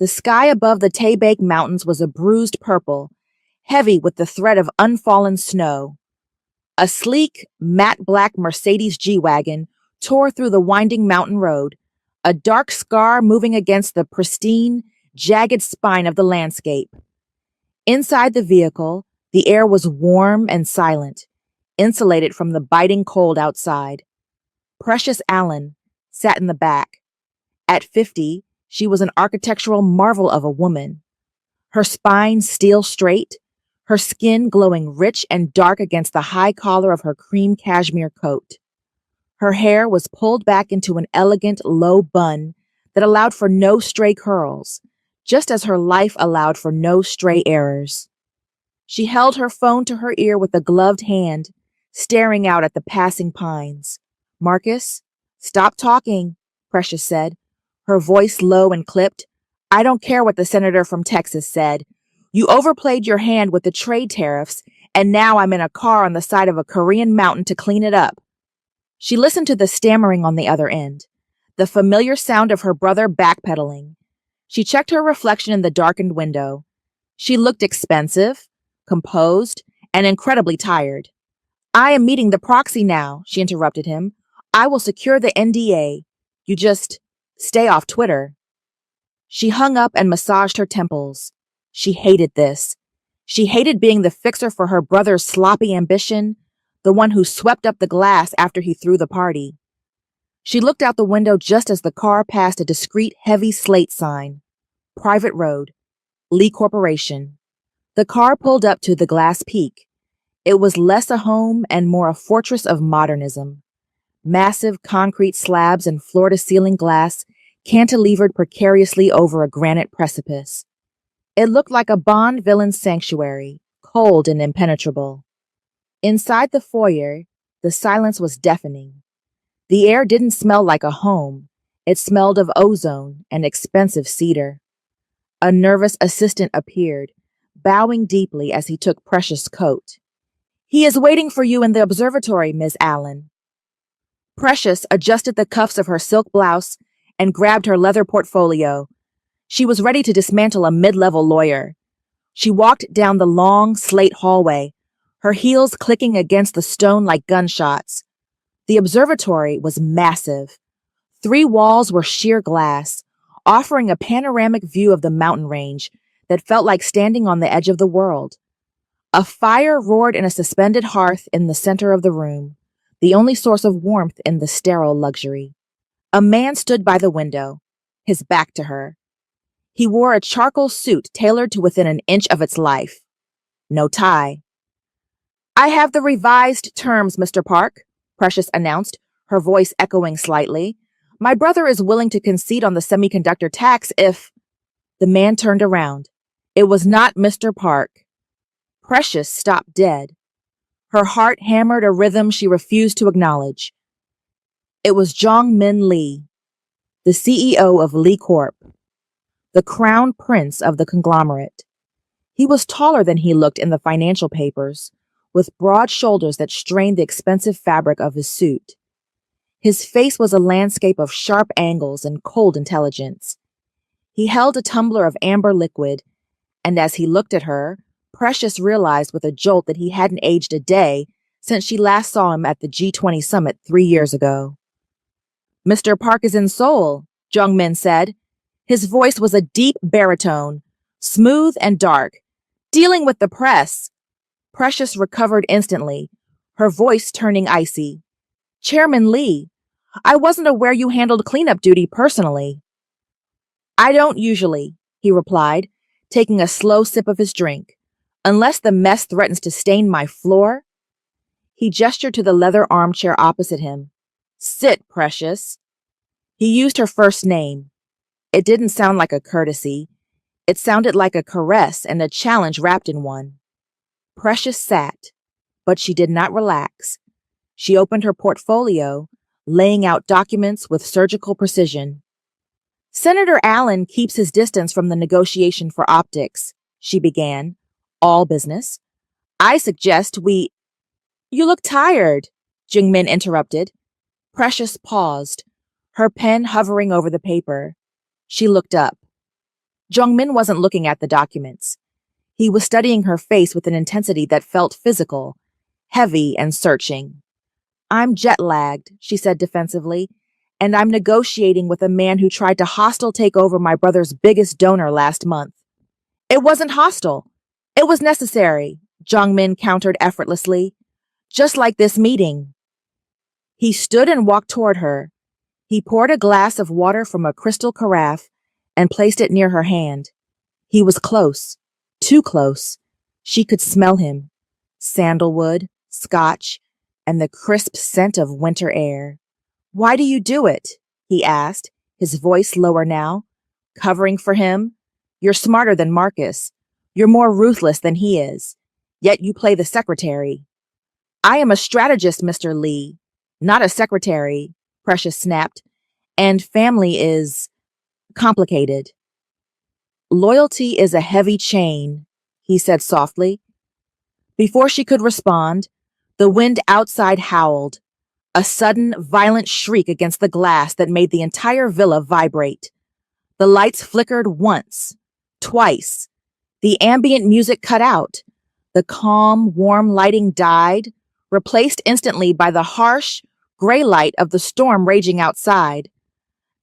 The sky above the Taybake Mountains was a bruised purple, heavy with the threat of unfallen snow. A sleek, matte black Mercedes G-Wagon tore through the winding mountain road, a dark scar moving against the pristine, jagged spine of the landscape. Inside the vehicle, the air was warm and silent, insulated from the biting cold outside. Precious Allen sat in the back. At 50, she was an architectural marvel of a woman. Her spine steel straight, her skin glowing rich and dark against the high collar of her cream cashmere coat. Her hair was pulled back into an elegant, low bun that allowed for no stray curls, just as her life allowed for no stray errors. She held her phone to her ear with a gloved hand, staring out at the passing pines. "Marcus, stop talking," Precious said, her voice low and clipped. "I don't care what the senator from Texas said. You overplayed your hand with the trade tariffs, and now I'm in a car on the side of a Korean mountain to clean it up." She listened to the stammering on the other end, the familiar sound of her brother backpedaling. She checked her reflection in the darkened window. She looked expensive, composed, and incredibly tired. "I am meeting the proxy now," she interrupted him. "I will secure the NDA. You just stay off Twitter." She hung up and massaged her temples. She hated this. She hated being the fixer for her brother's sloppy ambition, the one who swept up the glass after he threw the party. She looked out the window just as the car passed a discreet heavy slate sign. Private road. Lee Corporation. The car pulled up to the glass peak. It was less a home and more a fortress of modernism. Massive concrete slabs and floor-to-ceiling glass cantilevered precariously over a granite precipice. It looked like a Bond villain's sanctuary, cold and impenetrable. Inside the foyer, the silence was deafening. The air didn't smell like a home. It smelled of ozone and expensive cedar. A nervous assistant appeared, bowing deeply as he took Precious' coat. "He is waiting for you in the observatory, Miss Allen." Precious adjusted the cuffs of her silk blouse and grabbed her leather portfolio. She was ready to dismantle a mid-level lawyer. She walked down the long slate hallway, her heels clicking against the stone like gunshots. The observatory was massive. 3 walls were sheer glass, offering a panoramic view of the mountain range that felt like standing on the edge of the world. A fire roared in a suspended hearth in the center of the room, the only source of warmth in the sterile luxury. A man stood by the window, his back to her. He wore a charcoal suit tailored to within an inch of its life. No tie. "I have the revised terms, Mr. Park," Precious announced, her voice echoing slightly. "My brother is willing to concede on the semiconductor tax if—" The man turned around. It was not Mr. Park. Precious stopped dead. Her heart hammered a rhythm she refused to acknowledge. It was Jong-Min Lee, the CEO of Lee Corp, the crown prince of the conglomerate. He was taller than he looked in the financial papers, with broad shoulders that strained the expensive fabric of his suit. His face was a landscape of sharp angles and cold intelligence. He held a tumbler of amber liquid, and as he looked at her, Precious realized with a jolt that he hadn't aged a day since she last saw him at the G20 summit 3 years ago. "Mr. Park is in Seoul," Jung-min said. His voice was a deep baritone, smooth and dark. "Dealing with the press." Precious recovered instantly, her voice turning icy. "Chairman Lee, I wasn't aware you handled cleanup duty personally." "I don't usually," he replied, taking a slow sip of his drink. "Unless the mess threatens to stain my floor." He gestured to the leather armchair opposite him. "Sit, Precious." He used her first name. It didn't sound like a courtesy. It sounded like a caress and a challenge wrapped in one. Precious sat, but she did not relax. She opened her portfolio, laying out documents with surgical precision. "Senator Allen keeps his distance from the negotiation for optics," she began. "All business. I suggest we—" "You look tired," Jung-min interrupted. Precious paused, her pen hovering over the paper. She looked up. Jongmin wasn't looking at the documents. He was studying her face with an intensity that felt physical, heavy and searching. I'm jet-lagged, she said defensively, and I'm negotiating with a man who tried to hostile take over my brother's biggest donor last month. It wasn't hostile. It was necessary, Jongmin countered effortlessly. Just like this meeting. He stood and walked toward her. He poured a glass of water from a crystal carafe and placed it near her hand. He was close, too close. She could smell him. Sandalwood, scotch, and the crisp scent of winter air. Why do you do it? He asked, his voice lower now. Covering for him? You're smarter than Marcus. You're more ruthless than he is. Yet you play the secretary. I am a strategist, Mr. Lee, not a secretary, Precious snapped, and family is complicated. Loyalty is a heavy chain, he said softly. Before she could respond, the wind outside howled, a sudden, violent shriek against the glass that made the entire villa vibrate. The lights flickered once, twice. The ambient music cut out. The calm, warm lighting died, replaced instantly by the harsh, gray light of the storm raging outside.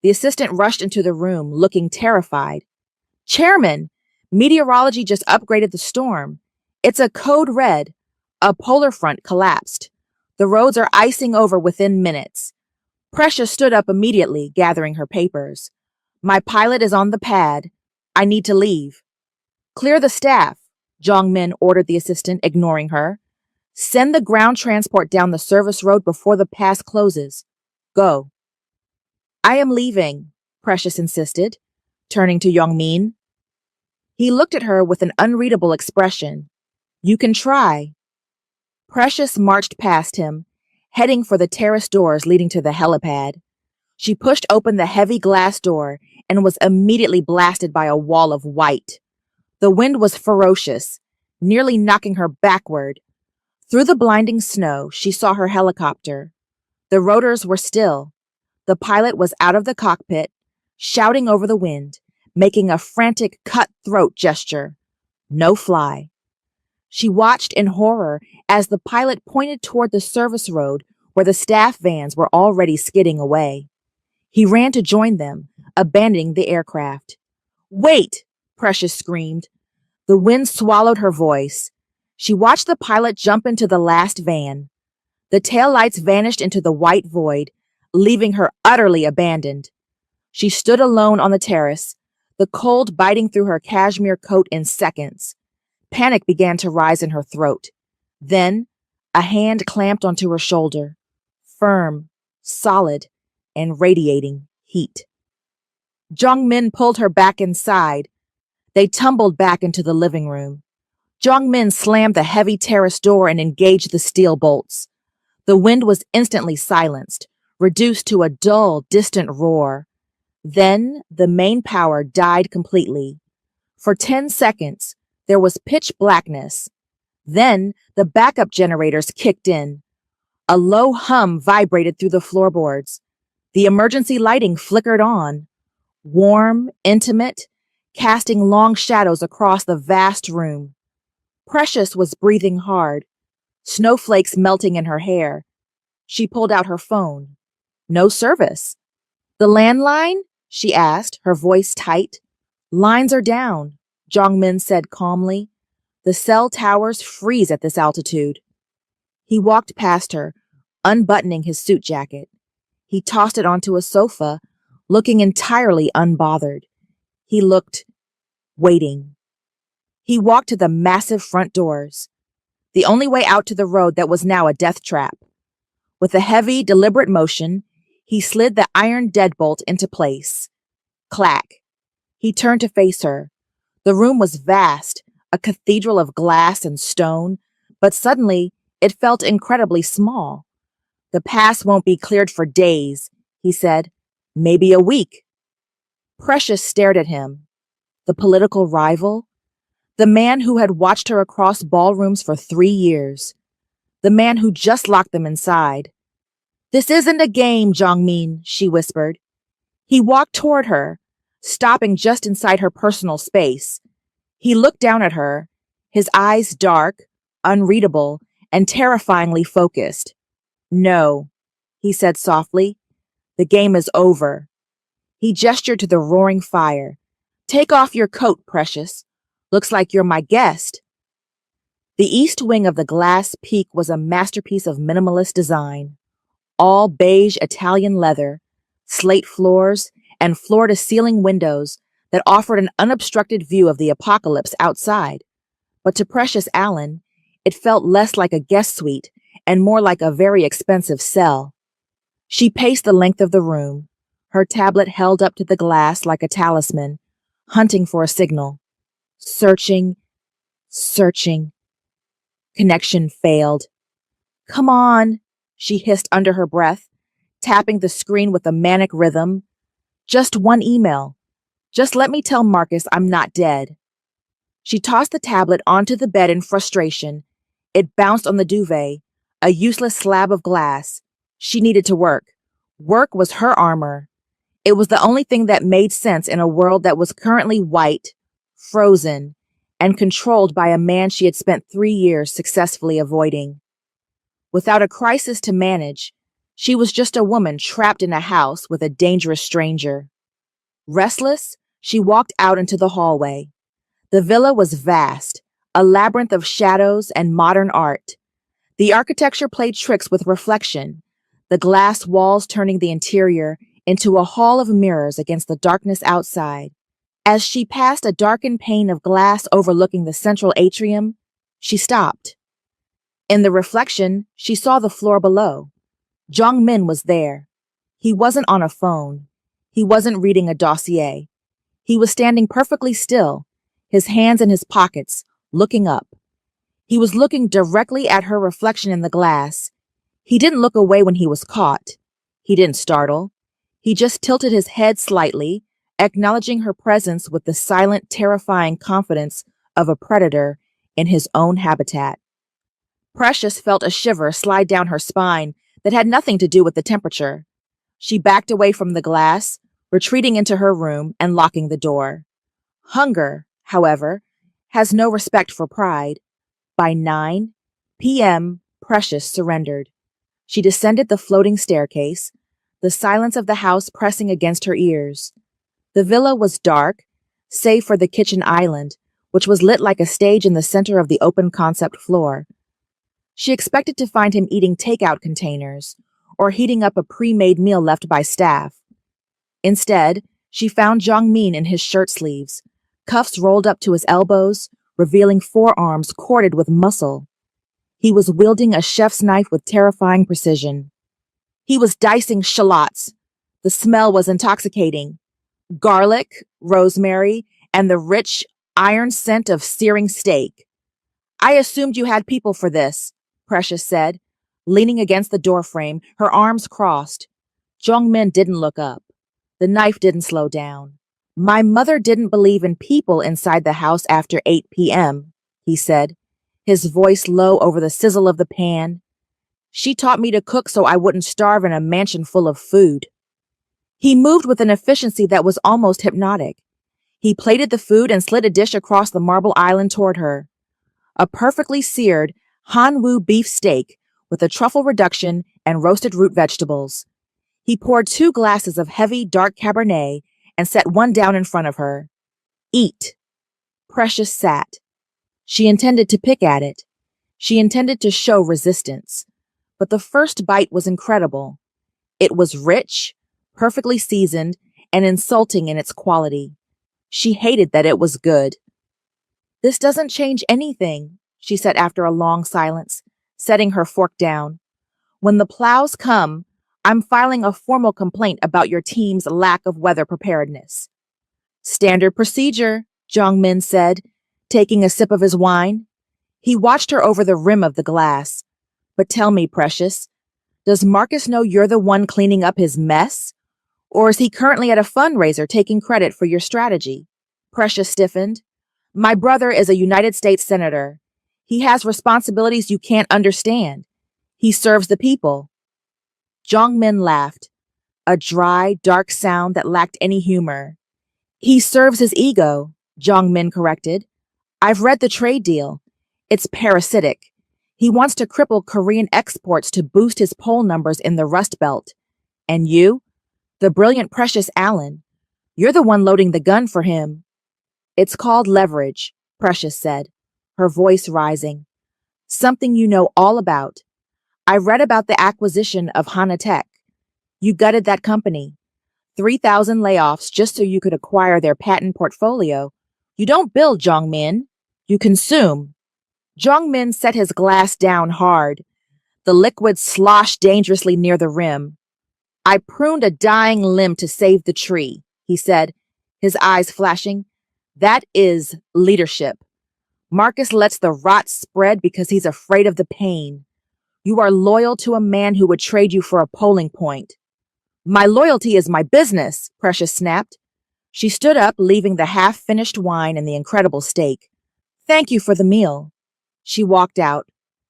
The assistant rushed into the room, looking terrified. Chairman, meteorology just upgraded the storm. It's a code red. A polar front collapsed. The roads are icing over within minutes. Precious stood up immediately, gathering her papers. My pilot is on the pad. I need to leave. Clear the staff, Jongmin ordered the assistant, ignoring her. Send the ground transport down the service road before the pass closes. Go. I am leaving, Precious insisted, turning to Yongmin. He looked at her with an unreadable expression. You can try. Precious marched past him, heading for the terrace doors leading to the helipad. She pushed open the heavy glass door and was immediately blasted by a wall of white. The wind was ferocious, nearly knocking her backward. Through the blinding snow, she saw her helicopter. The rotors were still. The pilot was out of the cockpit, shouting over the wind, making a frantic cut-throat gesture. No fly. She watched in horror as the pilot pointed toward the service road where the staff vans were already skidding away. He ran to join them, abandoning the aircraft. Wait! Precious screamed. The wind swallowed her voice. She watched the pilot jump into the last van. The taillights vanished into the white void, leaving her utterly abandoned. She stood alone on the terrace, the cold biting through her cashmere coat in seconds. Panic began to rise in her throat. Then, a hand clamped onto her shoulder, firm, solid, and radiating heat. Jongmin pulled her back inside. They tumbled back into the living room. Jongmin slammed the heavy terrace door and engaged the steel bolts. The wind was instantly silenced, reduced to a dull, distant roar. Then the main power died completely. For 10 seconds, there was pitch blackness. Then the backup generators kicked in. A low hum vibrated through the floorboards. The emergency lighting flickered on, warm, intimate, casting long shadows across the vast room. Precious was breathing hard, snowflakes melting in her hair. She pulled out her phone. No service. The landline? She asked, her voice tight. Lines are down, Jongmin said calmly. The cell towers freeze at this altitude. He walked past her, unbuttoning his suit jacket. He tossed it onto a sofa, looking entirely unbothered. He looked, waiting. He walked to the massive front doors, the only way out to the road that was now a death trap. With a heavy, deliberate motion, he slid the iron deadbolt into place. Clack. He turned to face her. The room was vast, a cathedral of glass and stone, but suddenly it felt incredibly small. The pass won't be cleared for days, he said. Maybe a week. Precious stared at him. The political rival? The man who had watched her across ballrooms for 3 years. The man who just locked them inside. This isn't a game, Jongmin, she whispered. He walked toward her, stopping just inside her personal space. He looked down at her, his eyes dark, unreadable, and terrifyingly focused. No, he said softly. The game is over. He gestured to the roaring fire. Take off your coat, Precious. Looks like you're my guest. The east wing of the glass peak was a masterpiece of minimalist design. All beige Italian leather, slate floors, and floor-to-ceiling windows that offered an unobstructed view of the apocalypse outside. But to Precious Allen, it felt less like a guest suite and more like a very expensive cell. She paced the length of the room, her tablet held up to the glass like a talisman, hunting for a signal. Searching. Connection failed. Come on, she hissed under her breath, tapping the screen with a manic rhythm. Just one email. Just let me tell Marcus I'm not dead. She tossed the tablet onto the bed in frustration. It bounced on the duvet, a useless slab of glass. She needed to work. Work was her armor. It was the only thing that made sense in a world that was currently white, frozen, and controlled by a man she had spent 3 years successfully avoiding. Without a crisis to manage, she was just a woman trapped in a house with a dangerous stranger. Restless, she walked out into the hallway. The villa was vast, a labyrinth of shadows and modern art. The architecture played tricks with reflection, the glass walls turning the interior into a hall of mirrors against the darkness outside. As she passed a darkened pane of glass overlooking the central atrium, she stopped. In the reflection, she saw the floor below. Jong-min was there. He wasn't on a phone. He wasn't reading a dossier. He was standing perfectly still, his hands in his pockets, looking up. He was looking directly at her reflection in the glass. He didn't look away when he was caught. He didn't startle. He just tilted his head slightly, acknowledging her presence with the silent, terrifying confidence of a predator in his own habitat. Precious felt a shiver slide down her spine that had nothing to do with the temperature. She backed away from the glass, retreating into her room and locking the door. Hunger, however, has no respect for pride. By 9 p.m., Precious surrendered. She descended the floating staircase, the silence of the house pressing against her ears. The villa was dark, save for the kitchen island, which was lit like a stage in the center of the open concept floor. She expected to find him eating takeout containers or heating up a pre-made meal left by staff. Instead, she found Jong-min in his shirt sleeves, cuffs rolled up to his elbows, revealing forearms corded with muscle. He was wielding a chef's knife with terrifying precision. He was dicing shallots. The smell was intoxicating. Garlic, rosemary, and the rich, iron scent of searing steak. I assumed you had people for this, Precious said, leaning against the doorframe, her arms crossed. Jong-min didn't look up. The knife didn't slow down. My mother didn't believe in people inside the house after 8 p.m., he said, his voice low over the sizzle of the pan. She taught me to cook so I wouldn't starve in a mansion full of food. He moved with an efficiency that was almost hypnotic. He plated the food and slid a dish across the marble island toward her. A perfectly seared Hanwoo beef steak with a truffle reduction and roasted root vegetables. He poured 2 glasses of heavy, dark Cabernet and set one down in front of her. Eat. Precious sat. She intended to pick at it. She intended to show resistance. But the first bite was incredible. It was rich, perfectly seasoned, and insulting in its quality. She hated that it was good. This doesn't change anything, she said after a long silence, setting her fork down. When the plows come, I'm filing a formal complaint about your team's lack of weather preparedness. Standard procedure, Jong-min said, taking a sip of his wine. He watched her over the rim of the glass. But tell me, Precious, does Marcus know you're the one cleaning up his mess? Or is he currently at a fundraiser taking credit for your strategy? Precious stiffened. My brother is a United States Senator. He has responsibilities you can't understand. He serves the people. Jong-min laughed, a dry, dark sound that lacked any humor. He serves his ego, Jong Min corrected. I've read the trade deal. It's parasitic. He wants to cripple Korean exports to boost his poll numbers in the Rust Belt. And you? The brilliant Precious Allen. You're the one loading the gun for him. It's called leverage, Precious said, her voice rising. Something you know all about. I read about the acquisition of Hana Tech. You gutted that company. 3,000 layoffs just so you could acquire their patent portfolio. You don't build, Jong-min. You consume. Jong-min set his glass down hard. The liquid sloshed dangerously near the rim. I pruned a dying limb to save the tree, he said, his eyes flashing. That is leadership. Marcus lets the rot spread because he's afraid of the pain. You are loyal to a man who would trade you for a polling point. My loyalty is my business, Precious snapped. She stood up, leaving the half-finished wine and the incredible steak. Thank you for the meal. She walked out,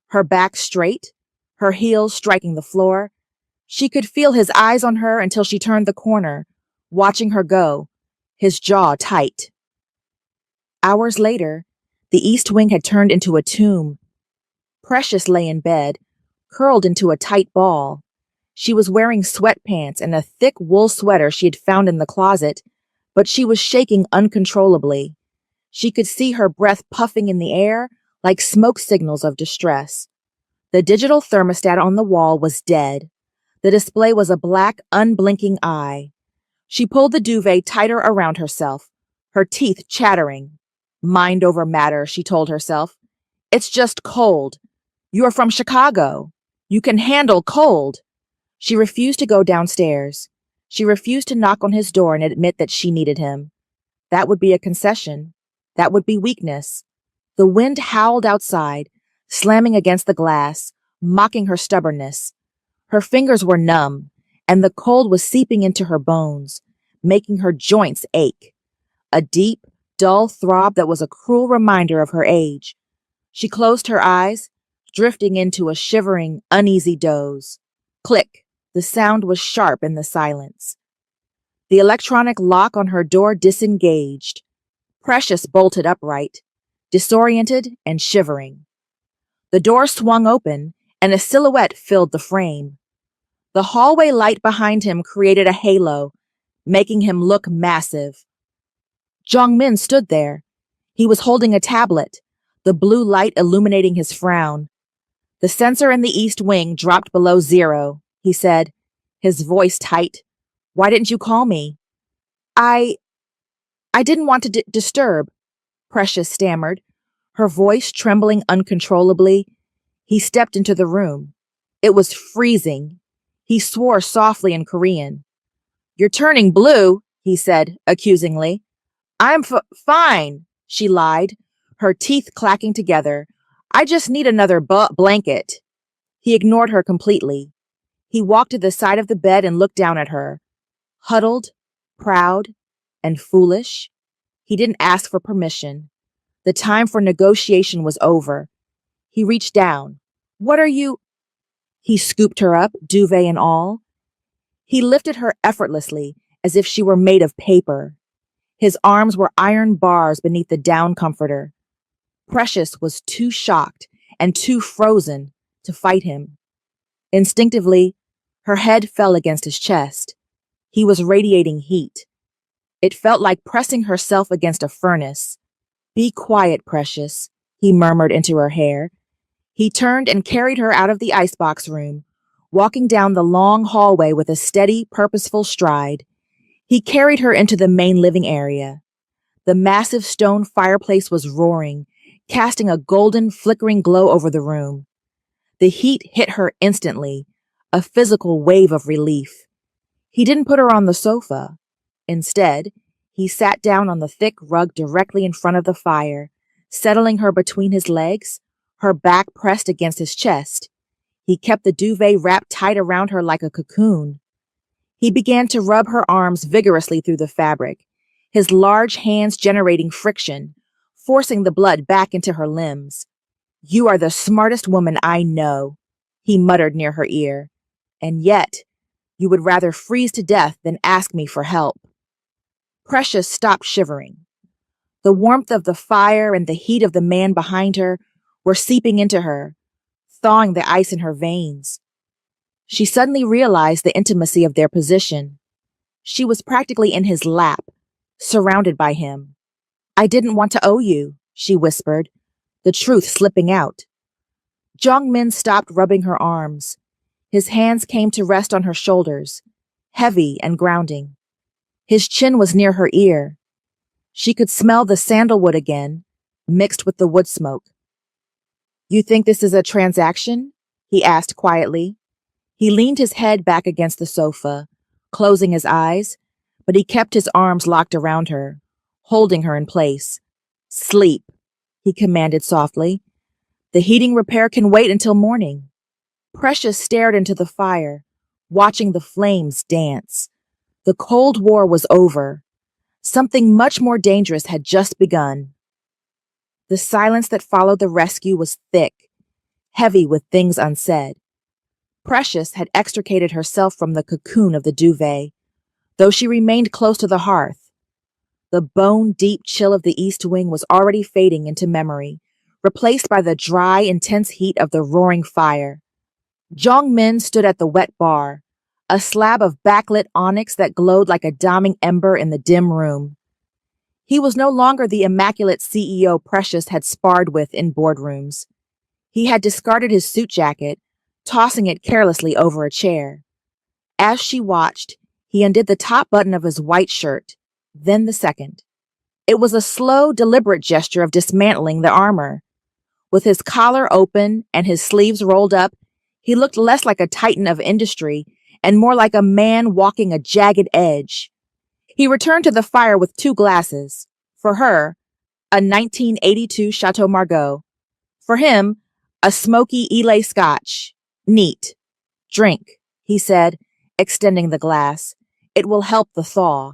her back straight, her heels striking the floor. She could feel his eyes on her until she turned the corner, watching her go, his jaw tight. Hours later, the East Wing had turned into a tomb. Precious lay in bed, curled into a tight ball. She was wearing sweatpants and a thick wool sweater she had found in the closet, but she was shaking uncontrollably. She could see her breath puffing in the air like smoke signals of distress. The digital thermostat on the wall was dead. The display was a black, unblinking eye. She pulled the duvet tighter around herself, her teeth chattering. Mind over matter, she told herself. It's just cold. You are from Chicago. You can handle cold. She refused to go downstairs. She refused to knock on his door and admit that she needed him. That would be a concession. That would be weakness. The wind howled outside, slamming against the glass, mocking her stubbornness. Her fingers were numb, and the cold was seeping into her bones, making her joints ache. A deep, dull throb that was a cruel reminder of her age. She closed her eyes, drifting into a shivering, uneasy doze. Click. The sound was sharp in the silence. The electronic lock on her door disengaged. Precious bolted upright, disoriented and shivering. The door swung open, and a silhouette filled the frame. The hallway light behind him created a halo, making him look massive. Jong-min stood there. He was holding a tablet, the blue light illuminating his frown. The sensor in the East Wing dropped below 0, he said, his voice tight. Why didn't you call me? I didn't want to disturb, Precious stammered, her voice trembling uncontrollably. He stepped into the room. It was freezing. He swore softly in Korean. You're turning blue, he said accusingly. I'm fine, she lied, her teeth clacking together. I just need another blanket. He ignored her completely. He walked to the side of the bed and looked down at her. Huddled, proud, and foolish. He didn't ask for permission. The time for negotiation was over. He reached down. What are you? He scooped her up, duvet and all. He lifted her effortlessly, as if she were made of paper. His arms were iron bars beneath the down comforter. Precious was too shocked and too frozen to fight him. Instinctively, her head fell against his chest. He was radiating heat. It felt like pressing herself against a furnace. Be quiet, Precious, he murmured into her hair. He turned and carried her out of the icebox room, walking down the long hallway with a steady, purposeful stride. He carried her into the main living area. The massive stone fireplace was roaring, casting a golden, flickering glow over the room. The heat hit her instantly, a physical wave of relief. He didn't put her on the sofa. Instead, he sat down on the thick rug directly in front of the fire, settling her between his legs, her back pressed against his chest. He kept the duvet wrapped tight around her like a cocoon. He began to rub her arms vigorously through the fabric, his large hands generating friction, forcing the blood back into her limbs. You are the smartest woman I know, he muttered near her ear. And yet, you would rather freeze to death than ask me for help. Precious stopped shivering. The warmth of the fire and the heat of the man behind her were seeping into her, thawing the ice in her veins. She suddenly realized the intimacy of their position. She was practically in his lap, surrounded by him. "I didn't want to owe you," she whispered, the truth slipping out. Jong-min stopped rubbing her arms. His hands came to rest on her shoulders, heavy and grounding. His chin was near her ear. She could smell the sandalwood again, mixed with the wood smoke. "You think this is a transaction?" he asked quietly. He leaned his head back against the sofa, closing his eyes, but he kept his arms locked around her, holding her in place. "Sleep," he commanded softly. "The heating repair can wait until morning." Precious stared into the fire, watching the flames dance. The Cold War was over. Something much more dangerous had just begun. The silence that followed the rescue was thick, heavy with things unsaid. Precious had extricated herself from the cocoon of the duvet, though she remained close to the hearth. The bone-deep chill of the East Wing was already fading into memory, replaced by the dry, intense heat of the roaring fire. Jong-min stood at the wet bar, a slab of backlit onyx that glowed like a dimming ember in the dim room. He was no longer the immaculate CEO Precious had sparred with in boardrooms. He had discarded his suit jacket, tossing it carelessly over a chair. As she watched, he undid the top button of his white shirt, then the second. It was a slow, deliberate gesture of dismantling the armor. With his collar open and his sleeves rolled up, he looked less like a titan of industry and more like a man walking a jagged edge. He returned to the fire with 2 glasses. For her, a 1982 Chateau Margaux. For him, a smoky Islay Scotch. "Neat. Drink," he said, extending the glass. "It will help the thaw."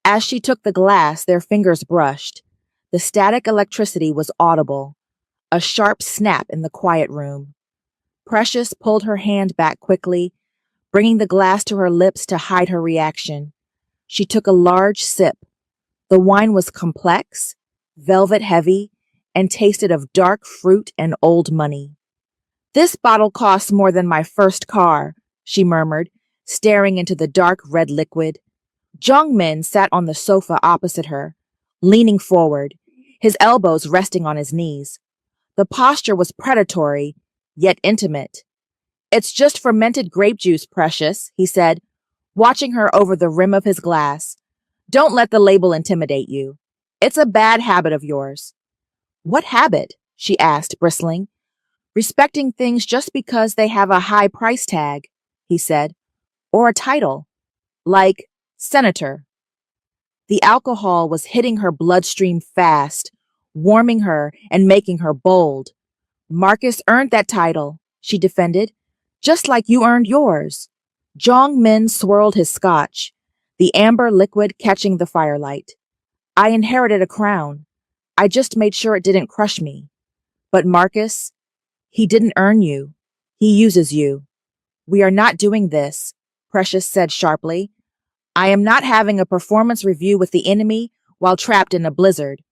As she took the glass, their fingers brushed. The static electricity was audible, a sharp snap in the quiet room. Precious pulled her hand back quickly, bringing the glass to her lips to hide her reaction. She took a large sip. The wine was complex, velvet heavy, and tasted of dark fruit and old money. "This bottle costs more than my first car," she murmured, staring into the dark red liquid. Jong-min sat on the sofa opposite her, leaning forward, his elbows resting on his knees. The posture was predatory, yet intimate. "It's just fermented grape juice, Precious," he said, watching her over the rim of his glass. "Don't let the label intimidate you. It's a bad habit of yours." "What habit?" she asked, bristling. "Respecting things just because they have a high price tag," he said, "or a title, like senator." The alcohol was hitting her bloodstream fast, warming her and making her bold. "Marcus earned that title," she defended, "just like you earned yours." Jong-min swirled his scotch, the amber liquid catching the firelight. "I inherited a crown. I just made sure it didn't crush me. But Marcus, he didn't earn you. He uses you." "We are not doing this," Precious said sharply. "I am not having a performance review with the enemy while trapped in a blizzard."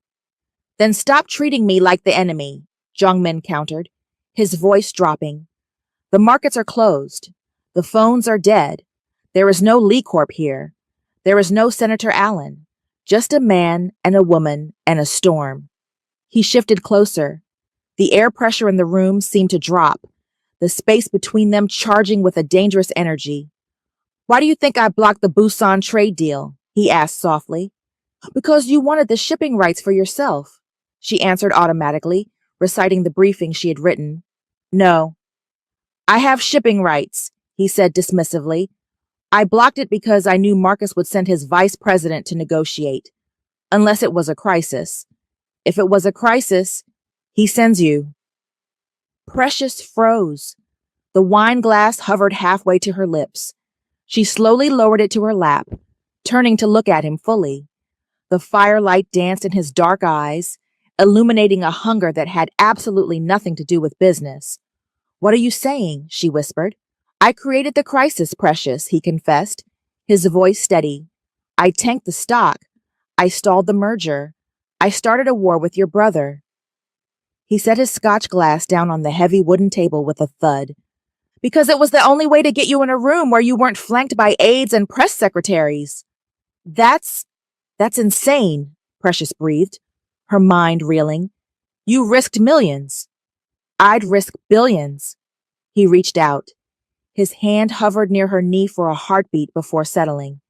"Then stop treating me like the enemy," Jong-min countered, his voice dropping. "The markets are closed. The phones are dead. There is no Lee Corp here. There is no Senator Allen. Just a man and a woman and a storm." He shifted closer. The air pressure in the room seemed to drop, the space between them charging with a dangerous energy. "Why do you think I blocked the Busan trade deal?" he asked softly. "Because you wanted the shipping rights for yourself," she answered automatically, reciting the briefing she had written. "No. I have shipping rights," he said dismissively. "I blocked it because I knew Marcus would send his vice president to negotiate, unless it was a crisis. If it was a crisis, he sends you." Precious froze. The wine glass hovered halfway to her lips. She slowly lowered it to her lap, turning to look at him fully. The firelight danced in his dark eyes, illuminating a hunger that had absolutely nothing to do with business. "What are you saying?" she whispered. "I created the crisis, Precious," he confessed, his voice steady. "I tanked the stock, I stalled the merger. I started a war with your brother. He set his scotch glass down on the heavy wooden table with a thud. Because it was the only way to get you in a room where you weren't flanked by aides and press secretaries. That's insane, Precious breathed, her mind reeling. You risked millions. I'd risk billions. He reached out. His hand hovered near her knee for a heartbeat before settling.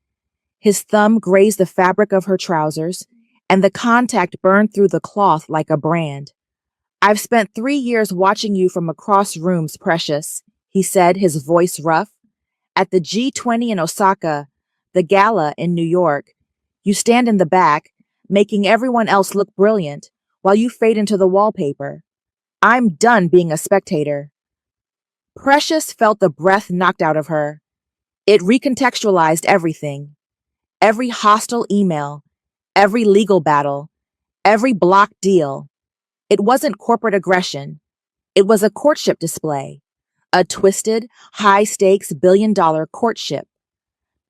His thumb grazed the fabric of her trousers, and the contact burned through the cloth like a brand. I've spent 3 years watching you from across rooms, Precious, he said, his voice rough. At the G20 in Osaka, the gala in New York, you stand in the back, making everyone else look brilliant, while you fade into the wallpaper. I'm done being a spectator. Precious felt the breath knocked out of her. It recontextualized everything. Every hostile email, every legal battle, every blocked deal. It wasn't corporate aggression. It was a courtship display. A twisted, high-stakes billion-dollar courtship.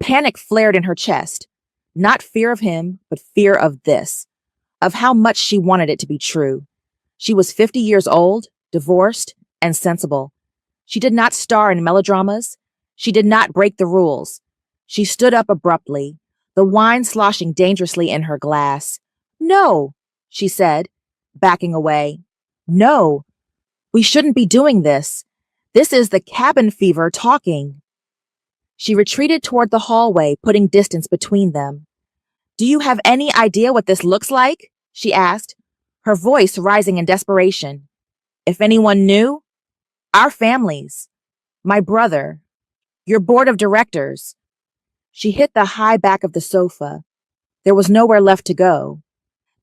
Panic flared in her chest. Not fear of him, but fear of this. Of how much she wanted it to be true. She was 50 years old, divorced, and sensible. She did not star in melodramas. She did not break the rules. She stood up abruptly, the wine sloshing dangerously in her glass. No, she said, backing away. No, we shouldn't be doing this. This is the cabin fever talking. She retreated toward the hallway, putting distance between them. Do you have any idea what this looks like? She asked, her voice rising in desperation. If anyone knew, our families, my brother, your board of directors. She hit the high back of the sofa. There was nowhere left to go.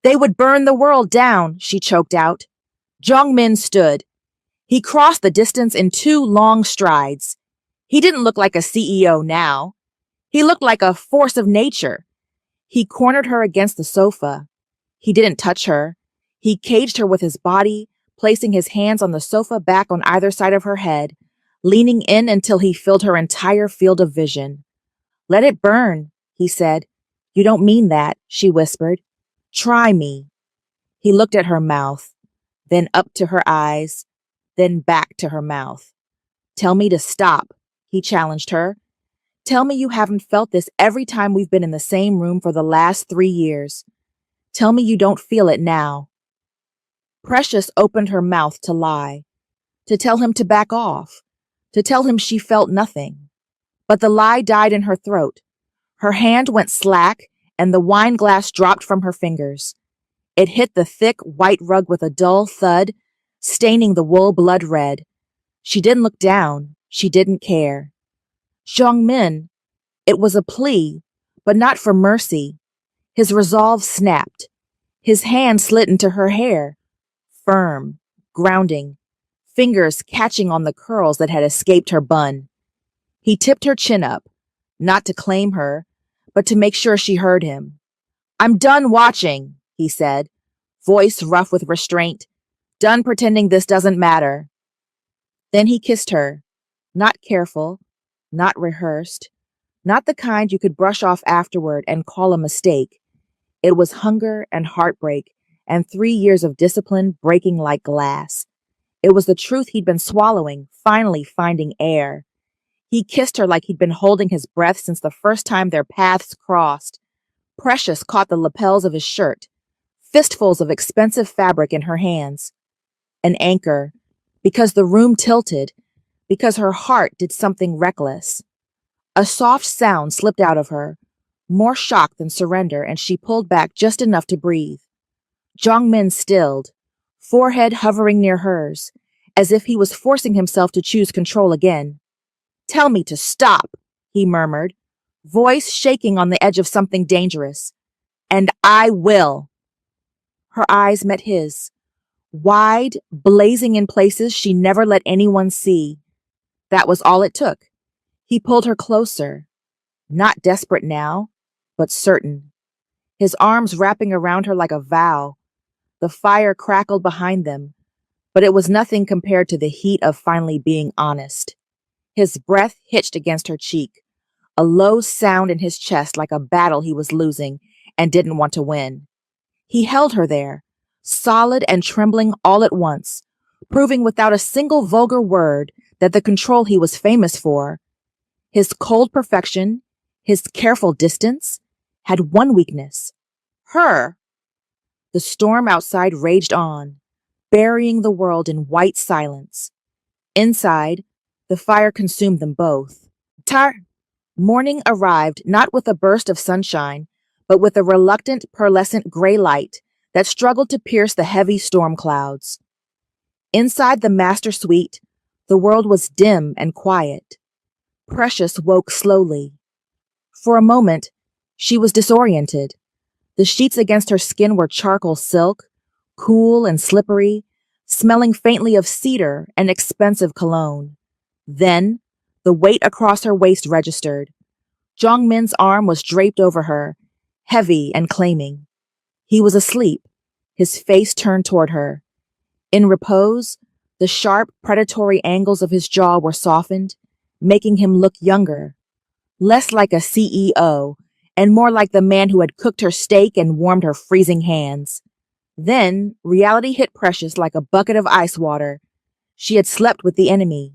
They would burn the world down, she choked out. Jong-min stood. He crossed the distance in 2 long strides. He didn't look like a CEO now. He looked like a force of nature. He cornered her against the sofa. He didn't touch her. He caged her with his body, placing his hands on the sofa back on either side of her head, leaning in until he filled her entire field of vision. Let it burn, he said. You don't mean that, she whispered. Try me. He looked at her mouth, then up to her eyes, then back to her mouth. Tell me to stop, he challenged her. Tell me you haven't felt this every time we've been in the same room for the last 3 years. Tell me you don't feel it now. Precious opened her mouth to lie, to tell him to back off, to tell him she felt nothing. But the lie died in her throat. Her hand went slack, and the wine glass dropped from her fingers. It hit the thick, white rug with a dull thud, staining the wool blood red. She didn't look down. She didn't care. Jong-min, it was a plea, but not for mercy. His resolve snapped. His hand slid into her hair, firm, grounding, fingers catching on the curls that had escaped her bun. He tipped her chin up, not to claim her, but to make sure she heard him. I'm done watching, he said, voice rough with restraint, done pretending this doesn't matter. Then he kissed her, not careful, not rehearsed, not the kind you could brush off afterward and call a mistake. It was hunger and heartbreak and 3 years of discipline breaking like glass. It was the truth he'd been swallowing, finally finding air. He kissed her like he'd been holding his breath since the first time their paths crossed. Precious caught the lapels of his shirt, fistfuls of expensive fabric in her hands. An anchor, because the room tilted, because her heart did something reckless. A soft sound slipped out of her, more shock than surrender, and she pulled back just enough to breathe. Jong-min stilled, forehead hovering near hers, as if he was forcing himself to choose control again. Tell me to stop, he murmured, voice shaking on the edge of something dangerous. And I will. Her eyes met his, wide, blazing in places she never let anyone see. That was all it took. He pulled her closer, not desperate now, but certain. His arms wrapping around her like a vow. The fire crackled behind them, but it was nothing compared to the heat of finally being honest. His breath hitched against her cheek, a low sound in his chest like a battle he was losing, and didn't want to win. He held her there, solid and trembling all at once, proving without a single vulgar word that the control he was famous for, his cold perfection, his careful distance, had one weakness: her. The storm outside raged on, burying the world in white silence. Inside, the fire consumed them both. Morning arrived not with a burst of sunshine, but with a reluctant, pearlescent gray light that struggled to pierce the heavy storm clouds. Inside the master suite, the world was dim and quiet. Precious woke slowly. For a moment, she was disoriented. The sheets against her skin were charcoal silk, cool and slippery, smelling faintly of cedar and expensive cologne. Then, the weight across her waist registered. Jong-min's arm was draped over her, heavy and claiming. He was asleep, his face turned toward her. In repose, the sharp, predatory angles of his jaw were softened, making him look younger, less like a CEO, and more like the man who had cooked her steak and warmed her freezing hands. Then, reality hit Precious like a bucket of ice water. She had slept with the enemy.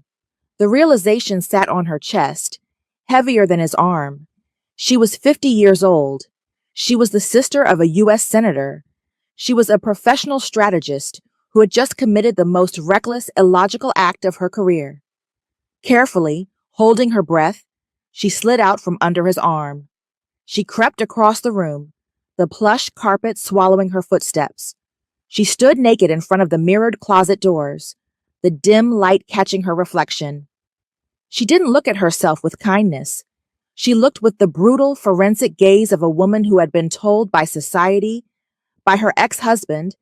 The realization sat on her chest, heavier than his arm. She was 50 years old. She was the sister of a U.S. senator. She was a professional strategist who had just committed the most reckless, illogical act of her career. Carefully, holding her breath, she slid out from under his arm. She crept across the room, the plush carpet swallowing her footsteps. She stood naked in front of the mirrored closet doors, the dim light catching her reflection. She didn't look at herself with kindness. She looked with the brutal, forensic gaze of a woman who had been told by society, by her ex-husband,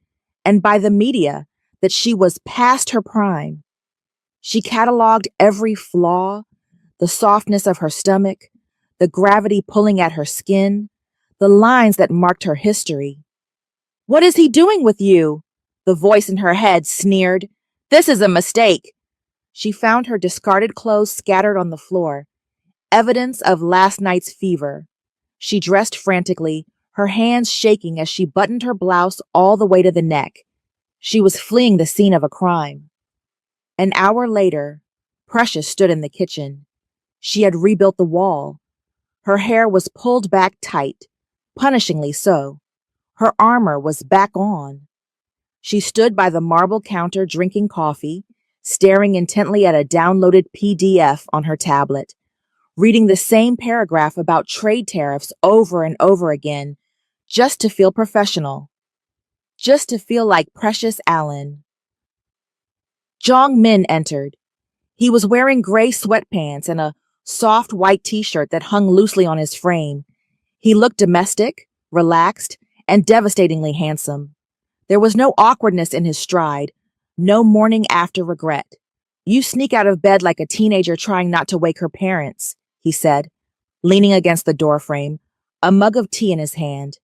and by the media that she was past her prime. She cataloged every flaw, the softness of her stomach, the gravity pulling at her skin, the lines that marked her history. "What is he doing with you?" The voice in her head sneered. "This is a mistake." She found her discarded clothes scattered on the floor, evidence of last night's fever. She dressed frantically, her hands shaking as she buttoned her blouse all the way to the neck. She was fleeing the scene of a crime. An hour later, Precious stood in the kitchen. She had rebuilt the wall. Her hair was pulled back tight, punishingly so. Her armor was back on. She stood by the marble counter drinking coffee, staring intently at a downloaded PDF on her tablet, reading the same paragraph about trade tariffs over and over again, just to feel professional, just to feel like Precious Allen. Jong-min entered. He was wearing gray sweatpants and a soft white t-shirt that hung loosely on his frame. He looked domestic, relaxed, and devastatingly handsome. There was no awkwardness in his stride, no morning after regret. "You sneak out of bed like a teenager trying not to wake her parents," he said, leaning against the doorframe, a mug of tea in his hand.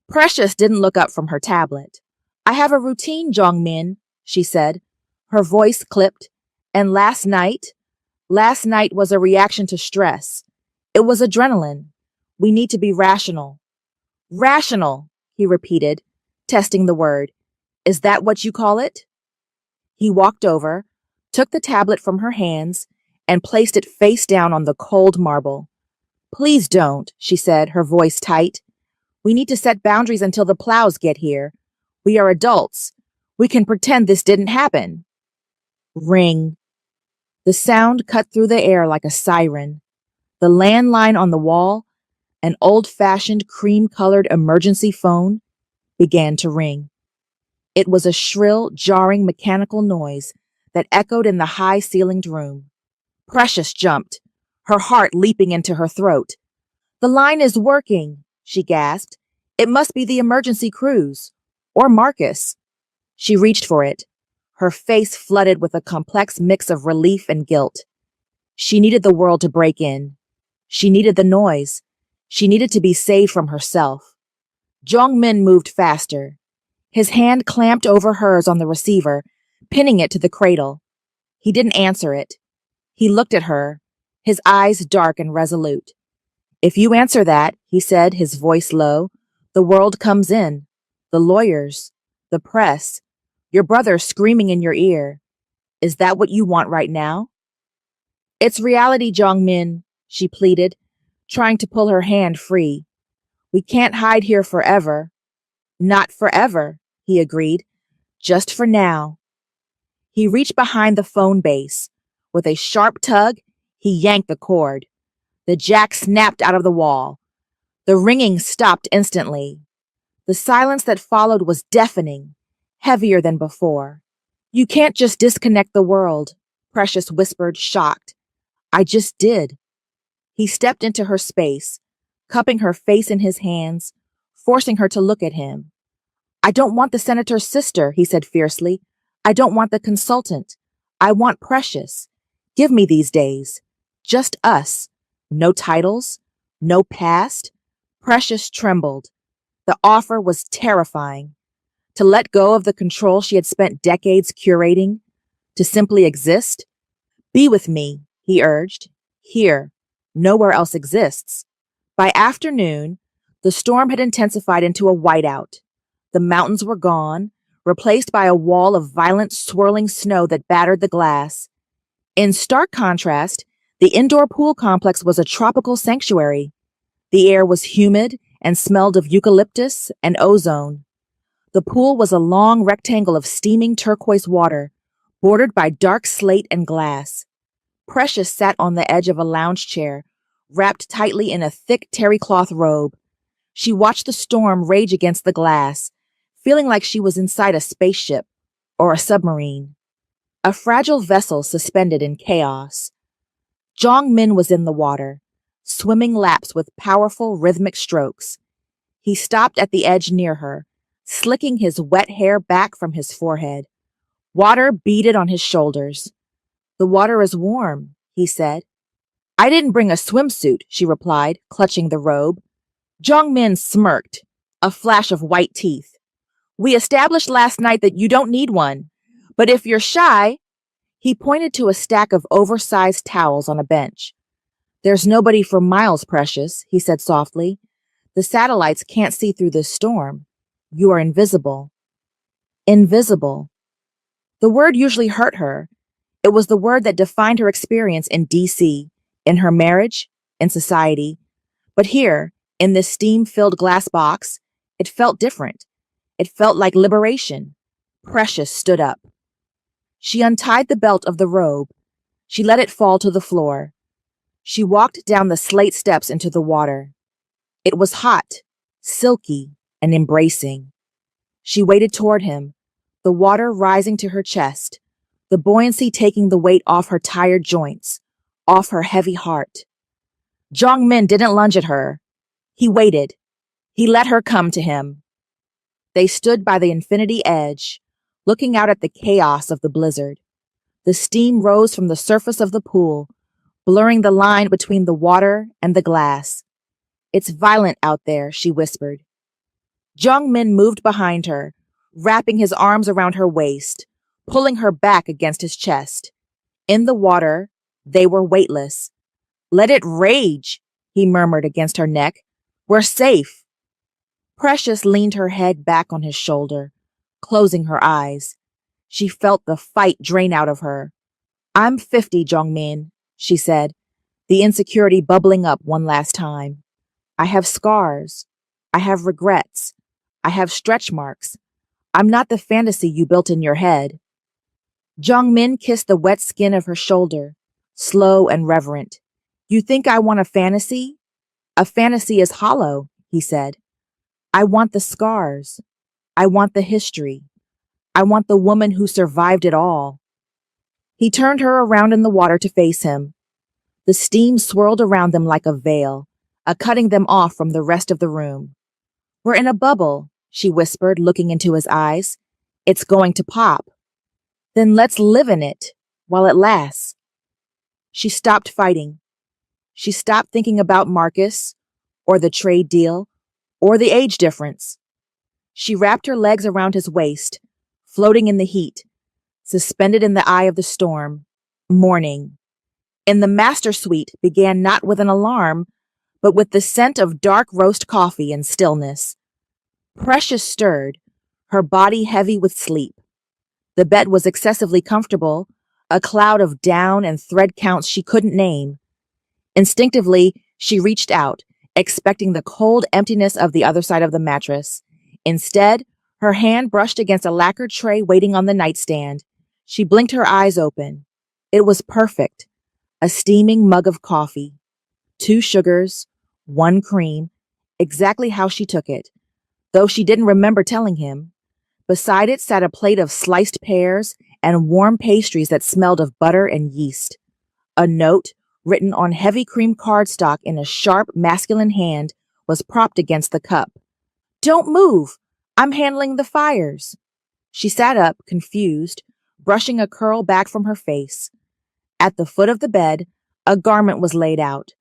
Precious didn't look up from her tablet. "I have a routine, Jong-min," she said, her voice clipped, "and last night was a reaction to stress. It was adrenaline. We need to be rational." "Rational," he repeated, testing the word. "Is that what you call it?" He walked over, took the tablet from her hands, and placed it face down on the cold marble. "Please don't," she said, her voice tight. "We need to set boundaries until the plows get here. We are adults. We can pretend this didn't happen." Ring. The sound cut through the air like a siren. The landline on the wall, an old-fashioned cream-colored emergency phone, began to ring. It was a shrill, jarring mechanical noise that echoed in the high-ceilinged room. Precious jumped, her heart leaping into her throat. "The line is working," she gasped. "It must be the emergency crews. Or Marcus." She reached for it, her face flooded with a complex mix of relief and guilt. She needed the world to break in. She needed the noise. She needed to be saved from herself. Jong-min moved faster. His hand clamped over hers on the receiver, pinning it to the cradle. He didn't answer it. He looked at her, his eyes dark and resolute. "If you answer that," he said, his voice low, The world comes in. The lawyers. The press. Your brother screaming in your ear. Is that what you want right now? It's reality, Jongmin, she pleaded, trying to pull her hand free. We can't hide here forever. Not forever, he agreed. Just for now. He reached behind the phone base. With a sharp tug, he yanked the cord. The jack snapped out of the wall. The ringing stopped instantly. The silence that followed was deafening, heavier than before. You can't just disconnect the world, Precious whispered, shocked. I just did. He stepped into her space, cupping her face in his hands, forcing her to look at him. I don't want the senator's sister, he said fiercely. I don't want the consultant. I want Precious. Give me these days. Just us. No titles. No past. Precious trembled. The offer was terrifying. To let go of the control she had spent decades curating. To simply exist. Be with me, he urged. Here. Nowhere else exists. By afternoon, the storm had intensified into a whiteout. The mountains were gone, replaced by a wall of violent, swirling snow that battered the glass. In stark contrast, the indoor pool complex was a tropical sanctuary. The air was humid and smelled of eucalyptus and ozone. The pool was a long rectangle of steaming turquoise water, bordered by dark slate and glass. Precious sat on the edge of a lounge chair, wrapped tightly in a thick terry cloth robe. She watched the storm rage against the glass, feeling like she was inside a spaceship or a submarine. A fragile vessel suspended in chaos. Jongmin was in the water, swimming laps with powerful rhythmic strokes. He stopped at the edge near her, slicking his wet hair back from his forehead. Water beaded on his shoulders. The water is warm, he said. I didn't bring a swimsuit, she replied, clutching the robe. Jongmin smirked, a flash of white teeth. We established last night that you don't need one. But if you're shy, he pointed to a stack of oversized towels on a bench. There's nobody for miles, Precious, he said softly. The satellites can't see through this storm. You are invisible. Invisible. The word usually hurt her. It was the word that defined her experience in D.C., in her marriage, in society. But here, in this steam-filled glass box, it felt different. It felt like liberation. Precious stood up. She untied the belt of the robe. She let it fall to the floor. She walked down the slate steps into the water. It was hot, silky, and embracing. She waded toward him, the water rising to her chest, the buoyancy taking the weight off her tired joints, off her heavy heart. Jongmin didn't lunge at her. He waited. He let her come to him. They stood by the infinity edge, looking out at the chaos of the blizzard. The steam rose from the surface of the pool, blurring the line between the water and the glass. It's violent out there, she whispered. Jongmin moved behind her, wrapping his arms around her waist, pulling her back against his chest. In the water, they were weightless. Let it rage, he murmured against her neck. We're safe. Precious leaned her head back on his shoulder, closing her eyes. She felt the fight drain out of her. I'm 50, Jongmin, she said, the insecurity bubbling up one last time. I have scars. I have regrets. I have stretch marks. I'm not the fantasy you built in your head. Jongmin kissed the wet skin of her shoulder, slow and reverent. You think I want a fantasy? A fantasy is hollow, he said. I want the scars. I want the history. I want the woman who survived it all. He turned her around in the water to face him. The steam swirled around them like a veil, cutting them off from the rest of the room. We're in a bubble, she whispered, looking into his eyes. It's going to pop. Then let's live in it while it lasts. She stopped fighting. She stopped thinking about Marcus, or the trade deal, or the age difference. She wrapped her legs around his waist, floating in the heat, suspended in the eye of the storm, morning. In the master suite began not with an alarm, but with the scent of dark roast coffee and stillness. Precious stirred, her body heavy with sleep. The bed was excessively comfortable, a cloud of down and thread counts she couldn't name. Instinctively, she reached out, expecting the cold emptiness of the other side of the mattress. Instead, her hand brushed against a lacquered tray waiting on the nightstand. She blinked her eyes open. It was perfect. A steaming mug of coffee. 2 sugars, 1 cream, exactly how she took it, though she didn't remember telling him. Beside it sat a plate of sliced pears and warm pastries that smelled of butter and yeast. A note, written on heavy cream cardstock in a sharp, masculine hand, was propped against the cup. "Don't move! I'm handling the fires." She sat up, confused, brushing a curl back from her face. At the foot of the bed, a garment was laid out,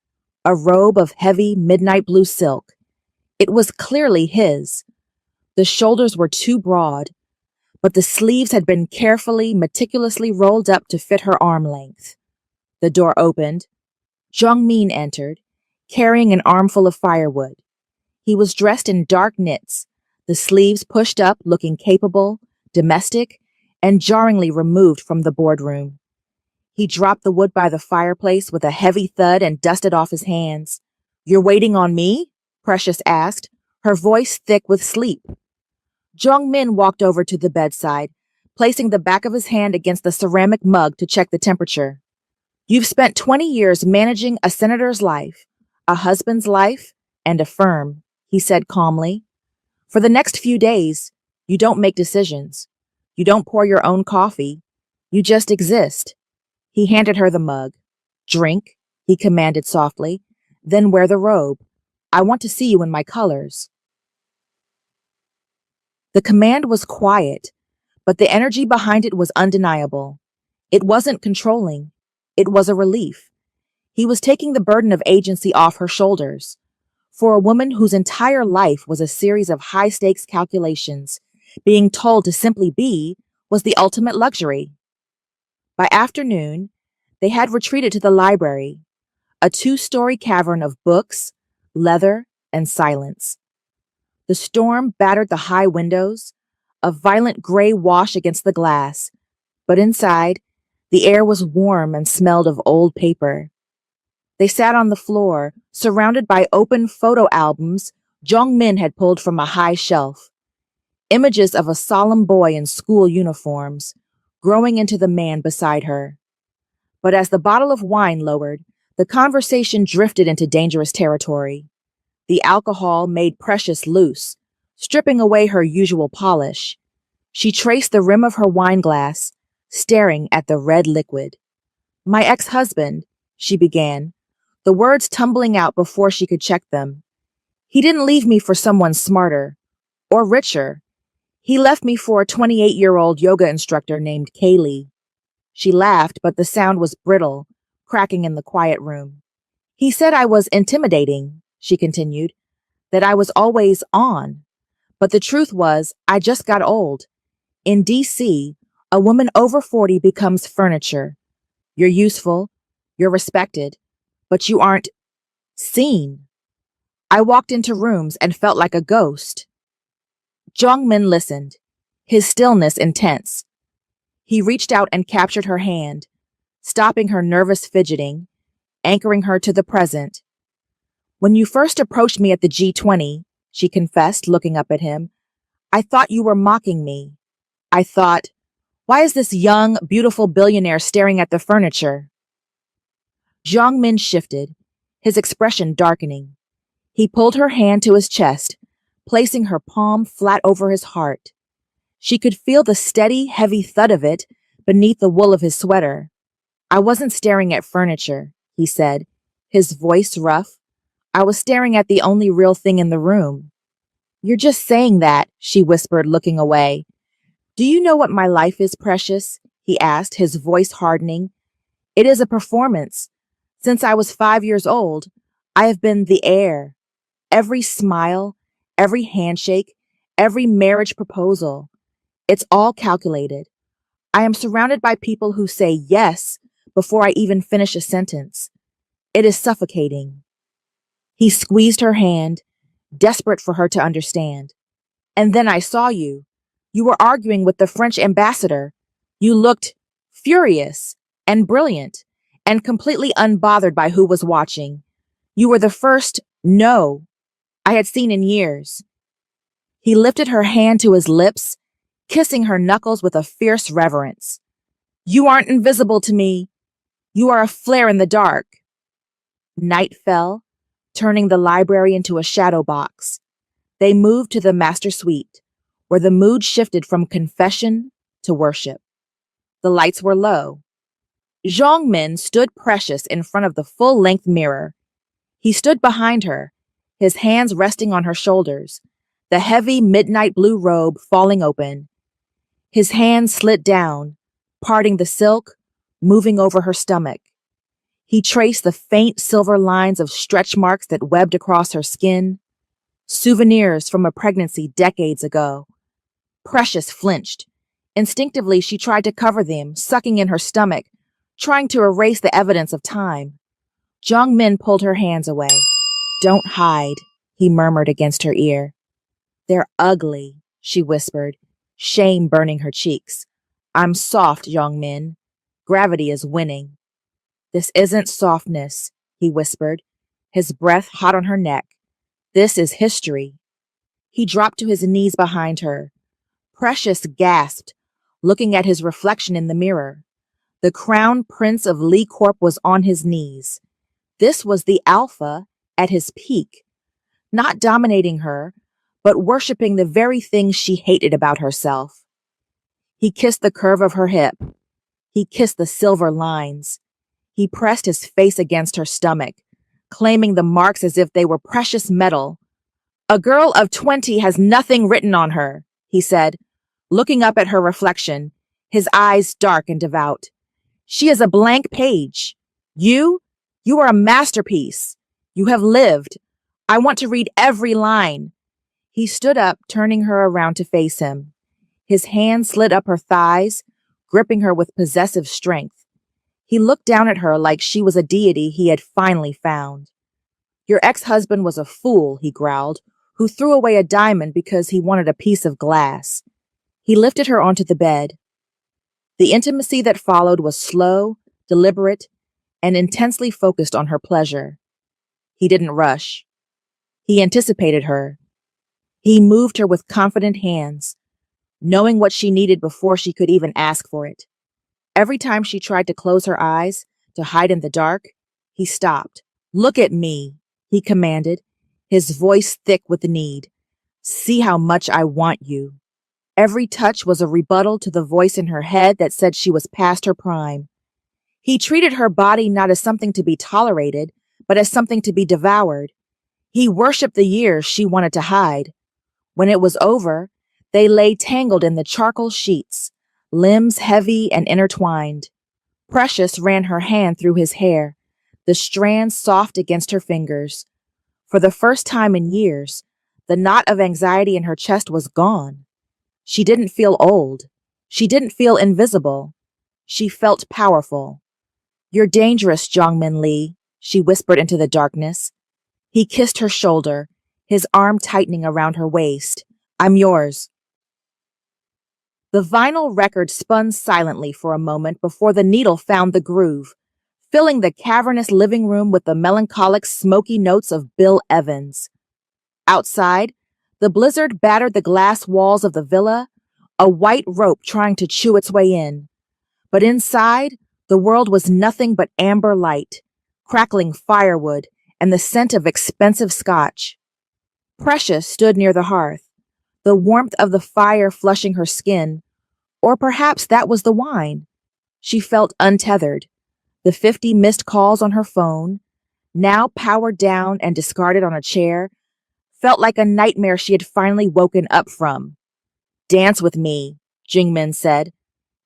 a robe of heavy midnight blue silk. It was clearly his. The shoulders were too broad, but the sleeves had been carefully, meticulously rolled up to fit her arm length. The door opened. Jung-min entered, carrying an armful of firewood. He was dressed in dark knits, the sleeves pushed up, looking capable, domestic, and jarringly removed from the boardroom. He dropped the wood by the fireplace with a heavy thud and dusted off his hands. "You're waiting on me?" Precious asked, her voice thick with sleep. Jung-min walked over to the bedside, placing the back of his hand against the ceramic mug to check the temperature. "You've spent 20 years managing a senator's life, a husband's life, and a firm," he said calmly. "For the next few days, you don't make decisions. You don't pour your own coffee. You just exist." He handed her the mug. "Drink," he commanded softly, "then wear the robe. I want to see you in my colors." The command was quiet, but the energy behind it was undeniable. It wasn't controlling. It was a relief. He was taking the burden of agency off her shoulders. For a woman whose entire life was a series of high-stakes calculations, being told to simply be was the ultimate luxury. By afternoon, they had retreated to the library, a 2-story cavern of books, leather, and silence. The storm battered the high windows, a violent gray wash against the glass, but inside, the air was warm and smelled of old paper. They sat on the floor, surrounded by open photo albums Jung-min had pulled from a high shelf. Images of a solemn boy in school uniforms, growing into the man beside her. But as the bottle of wine lowered, the conversation drifted into dangerous territory. The alcohol made Precious loose, stripping away her usual polish. She traced the rim of her wine glass, staring at the red liquid. "My ex-husband," she began, the words tumbling out before she could check them. "He didn't leave me for someone smarter or richer. He left me for a 28-year-old yoga instructor named Kaylee." She laughed, but the sound was brittle, cracking in the quiet room. "He said I was intimidating," she continued, "that I was always on. But the truth was, I just got old. In DC, a woman over 40 becomes furniture. You're useful, you're respected, but you aren't seen. I walked into rooms and felt like a ghost." Jung-min listened, his stillness intense. He reached out and captured her hand, stopping her nervous fidgeting, anchoring her to the present. "When you first approached me at the G20, she confessed, looking up at him, I thought you were mocking me. I thought, why is this young, beautiful billionaire staring at the furniture?" Jung-min shifted, his expression darkening. He pulled her hand to his chest, placing her palm flat over his heart. She could feel the steady, heavy thud of it beneath the wool of his sweater. "I wasn't staring at furniture," he said, his voice rough. "I was staring at the only real thing in the room." "You're just saying that," she whispered, looking away. "Do you know what my life is, Precious?" he asked, his voice hardening. "It is a performance. Since I was 5 years old, I have been the heir. Every smile, every handshake, every marriage proposal. It's all calculated. I am surrounded by people who say yes before I even finish a sentence. It is suffocating." He squeezed her hand, desperate for her to understand. And then I saw you. You were arguing with the French ambassador. You looked furious and brilliant and completely unbothered by who was watching. You were the first no I had seen in years. He lifted her hand to his lips, kissing her knuckles with a fierce reverence. You aren't invisible to me. You are a flare in the dark. Night fell, turning the library into a shadow box. They moved to the master suite, where the mood shifted from confession to worship. The lights were low. Zhang Min stood precious in front of the full-length mirror. He stood behind her, his hands resting on her shoulders, the heavy midnight blue robe falling open. His hand slid down, parting the silk, moving over her stomach. He traced the faint silver lines of stretch marks that webbed across her skin, souvenirs from a pregnancy decades ago. Precious flinched. Instinctively, she tried to cover them, sucking in her stomach, trying to erase the evidence of time. Zhang Min pulled her hands away. Don't hide, he murmured against her ear. They're ugly, she whispered, shame burning her cheeks. I'm soft, Zhang Min. Gravity is winning. This isn't softness, he whispered, his breath hot on her neck. This is history. He dropped to his knees behind her. Precious gasped, looking at his reflection in the mirror. The crown prince of Lee Corp was on his knees. This was the alpha at his peak, not dominating her, but worshipping the very things she hated about herself. He kissed the curve of her hip. He kissed the silver lines. He pressed his face against her stomach, claiming the marks as if they were precious metal. A girl of 20 has nothing written on her, he said, looking up at her reflection, his eyes dark and devout. She is a blank page. You are a masterpiece. You have lived. I want to read every line. He stood up, turning her around to face him. His hand slid up her thighs, gripping her with possessive strength. He looked down at her like she was a deity he had finally found. Your ex-husband was a fool, he growled, who threw away a diamond because he wanted a piece of glass. He lifted her onto the bed. The intimacy that followed was slow, deliberate, and intensely focused on her pleasure. He didn't rush. He anticipated her. He moved her with confident hands, knowing what she needed before she could even ask for it. Every time she tried to close her eyes, to hide in the dark, he stopped. Look at me, he commanded, his voice thick with need. See how much I want you. Every touch was a rebuttal to the voice in her head that said she was past her prime. He treated her body not as something to be tolerated, but as something to be devoured. He worshipped the years she wanted to hide. When it was over, they lay tangled in the charcoal sheets, limbs heavy and intertwined. Precious ran her hand through his hair, the strands soft against her fingers. For the first time in years, the knot of anxiety in her chest was gone. She didn't feel old. She didn't feel invisible. She felt powerful. You're dangerous, Zhangmin Li, she whispered into the darkness. He kissed her shoulder, his arm tightening around her waist. I'm yours. The vinyl record spun silently for a moment before the needle found the groove, filling the cavernous living room with the melancholic, smoky notes of Bill Evans. Outside, the blizzard battered the glass walls of the villa, a white rope trying to chew its way in. But inside, the world was nothing but amber light, crackling firewood, and the scent of expensive scotch. Precious stood near the hearth, the warmth of the fire flushing her skin, or perhaps that was the wine. She felt untethered. The 50 missed calls on her phone, now powered down and discarded on a chair, felt like a nightmare she had finally woken up from. Dance with me, Jingmin said.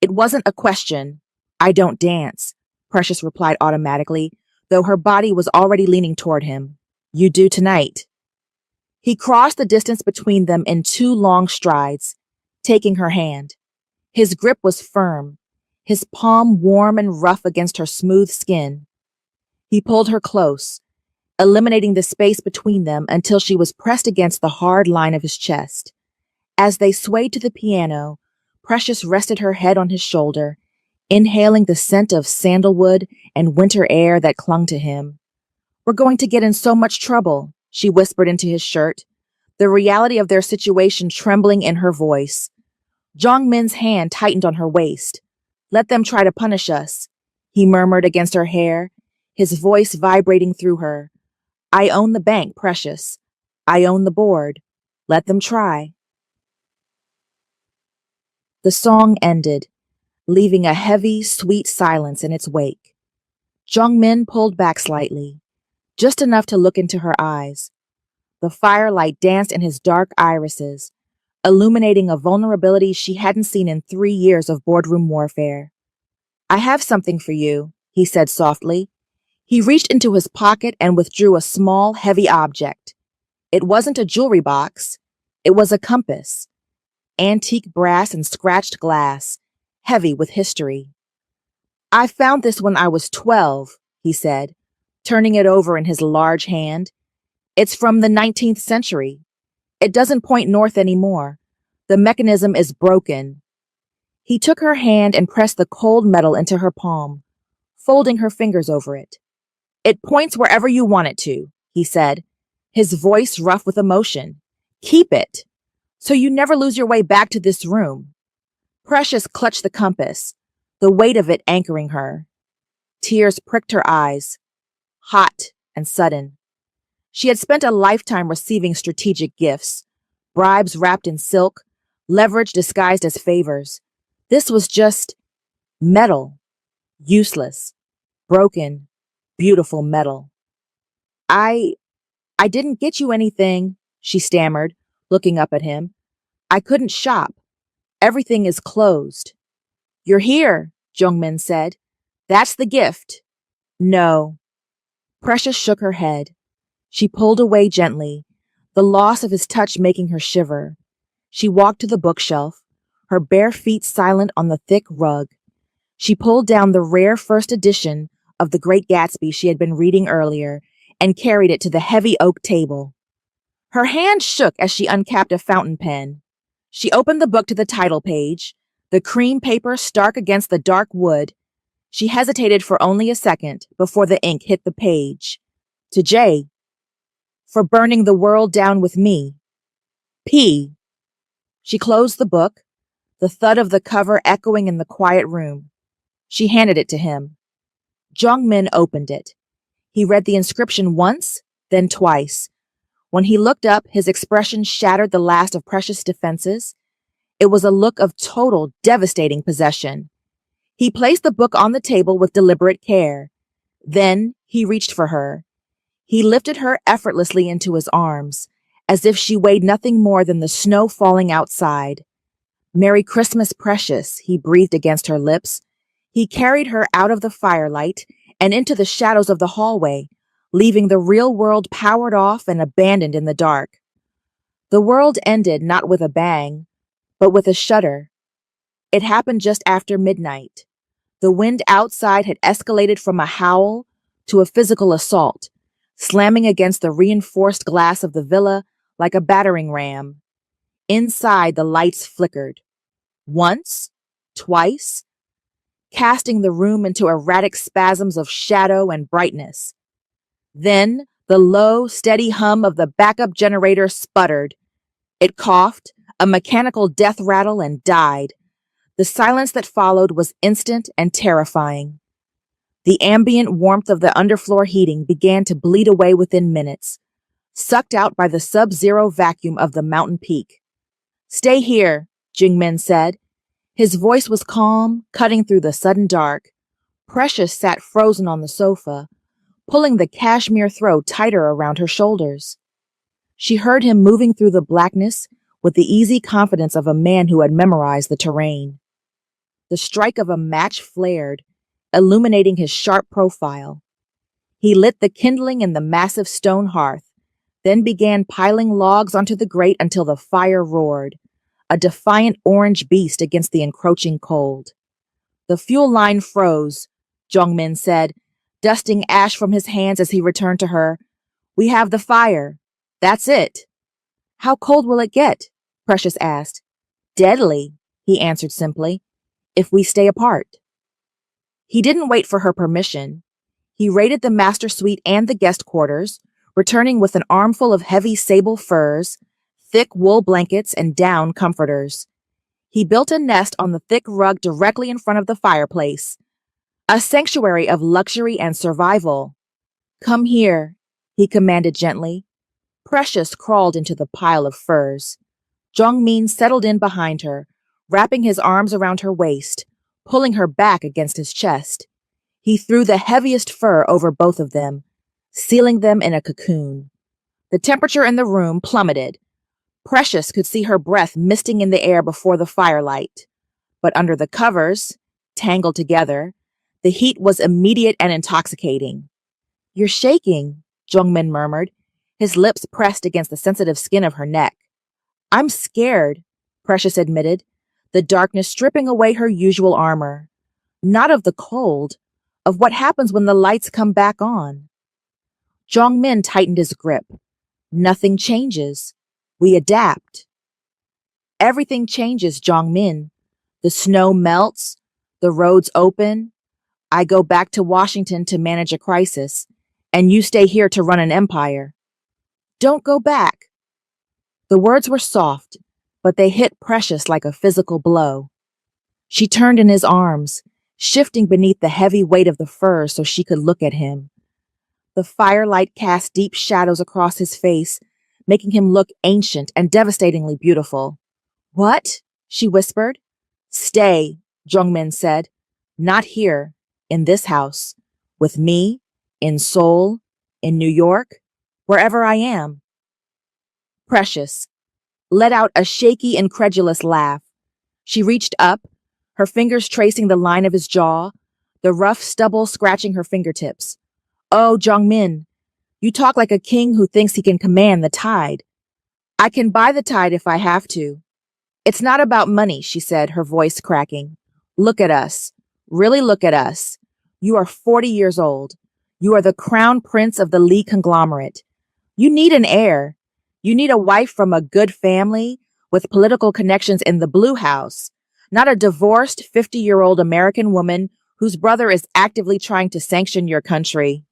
It wasn't a question. I don't dance, Precious replied automatically, though her body was already leaning toward him. You do tonight. He crossed the distance between them in 2 long strides, taking her hand. His grip was firm, his palm warm and rough against her smooth skin. He pulled her close, eliminating the space between them until she was pressed against the hard line of his chest. As they swayed to the piano, Precious rested her head on his shoulder, inhaling the scent of sandalwood and winter air that clung to him. "We're going to get in so much trouble," she whispered into his shirt, the reality of their situation trembling in her voice. Jongmin's hand tightened on her waist. "Let them try to punish us," he murmured against her hair, his voice vibrating through her. "I own the bank, Precious. I own the board. Let them try." The song ended, leaving a heavy, sweet silence in its wake. Jongmin pulled back slightly, just enough to look into her eyes. The firelight danced in his dark irises, illuminating a vulnerability she hadn't seen in 3 years of boardroom warfare. "I have something for you," he said softly. He reached into his pocket and withdrew a small, heavy object. It wasn't a jewelry box. It was a compass. Antique brass and scratched glass, heavy with history. "I found this when I was 12, he said, turning it over in his large hand. "It's from the 19th century. It doesn't point north anymore. The mechanism is broken." He took her hand and pressed the cold metal into her palm, folding her fingers over it. "It points wherever you want it to," he said, his voice rough with emotion. "Keep it, so you never lose your way back to this room." Precious clutched the compass, the weight of it anchoring her. Tears pricked her eyes, hot and sudden. She had spent a lifetime receiving strategic gifts, bribes wrapped in silk, leverage disguised as favors. This was just metal, useless, broken, beautiful metal. I didn't get you anything," she stammered, looking up at him. "I couldn't shop. Everything is closed." "You're here," Jongmin said. "That's the gift." "No." Precious shook her head. She pulled away gently, the loss of his touch making her shiver. She walked to the bookshelf, her bare feet silent on the thick rug. She pulled down the rare first edition of The Great Gatsby she had been reading earlier and carried it to the heavy oak table. Her hand shook as she uncapped a fountain pen. She opened the book to the title page, the cream paper stark against the dark wood. She hesitated for only a second before the ink hit the page. To J. For burning the world down with me. P. She closed the book, the thud of the cover echoing in the quiet room. She handed it to him. Jongmin opened it. He read the inscription once, then twice. When he looked up, his expression shattered the last of Precious' defenses. It was a look of total, devastating possession. He placed the book on the table with deliberate care. Then he reached for her. He lifted her effortlessly into his arms, as if she weighed nothing more than the snow falling outside. "Merry Christmas, Precious," he breathed against her lips. He carried her out of the firelight and into the shadows of the hallway, leaving the real world powered off and abandoned in the dark. The world ended not with a bang, but with a shudder. It happened just after midnight. The wind outside had escalated from a howl to a physical assault, slamming against the reinforced glass of the villa like a battering ram. Inside, the lights flickered. Once, twice, casting the room into erratic spasms of shadow and brightness. Then, the low, steady hum of the backup generator sputtered. It coughed, a mechanical death rattle, and died. The silence that followed was instant and terrifying. The ambient warmth of the underfloor heating began to bleed away within minutes, sucked out by the sub-zero vacuum of the mountain peak. "Stay here," Jingmin said. His voice was calm, cutting through the sudden dark. Precious sat frozen on the sofa, pulling the cashmere throw tighter around her shoulders. She heard him moving through the blackness with the easy confidence of a man who had memorized the terrain. The strike of a match flared, illuminating his sharp profile. He lit the kindling in the massive stone hearth, then began piling logs onto the grate until the fire roared, a defiant orange beast against the encroaching cold. "The fuel line froze," Jongmin said, dusting ash from his hands as he returned to her. "We have the fire. That's it." "How cold will it get?" Precious asked. Deadly, he answered simply, if we stay apart. He didn't wait for her permission. He raided the master suite and the guest quarters, returning with an armful of heavy sable furs, thick wool blankets, and down comforters. He built a nest on the thick rug directly in front of the fireplace, a sanctuary of luxury and survival. Come here, he commanded gently. Precious crawled into the pile of furs. Jongmin settled in behind her, wrapping his arms around her waist, pulling her back against his chest. He threw the heaviest fur over both of them, sealing them in a cocoon. The temperature in the room plummeted. Precious could see her breath misting in the air before the firelight. But under the covers, tangled together, the heat was immediate and intoxicating. You're shaking, Jongmin murmured, his lips pressed against the sensitive skin of her neck. I'm scared, Precious admitted, the darkness stripping away her usual armor. Not of the cold, of what happens when the lights come back on. Jongmin tightened his grip. Nothing changes. We adapt. Everything changes, Jongmin. The snow melts. The roads open. I go back to Washington to manage a crisis, and you stay here to run an empire. Don't go back. The words were soft, but they hit Precious like a physical blow. She turned in his arms, shifting beneath the heavy weight of the furs so she could look at him. The firelight cast deep shadows across his face, making him look ancient and devastatingly beautiful. What? She whispered. Stay, Jongmin said. Not here, in this house. With me, in Seoul, in New York, wherever I am. Precious let out a shaky, incredulous laugh. She reached up, her fingers tracing the line of his jaw, the rough stubble scratching her fingertips. Oh, Jongmin, you talk like a king who thinks he can command the tide. I can buy the tide if I have to. It's not about money, she said, her voice cracking. Look at us. Really look at us. You are 40 years old. You are the crown prince of the Lee conglomerate. You need an heir. You need a wife from a good family with political connections in the Blue House, not a divorced 50-year-old American woman whose brother is actively trying to sanction your country.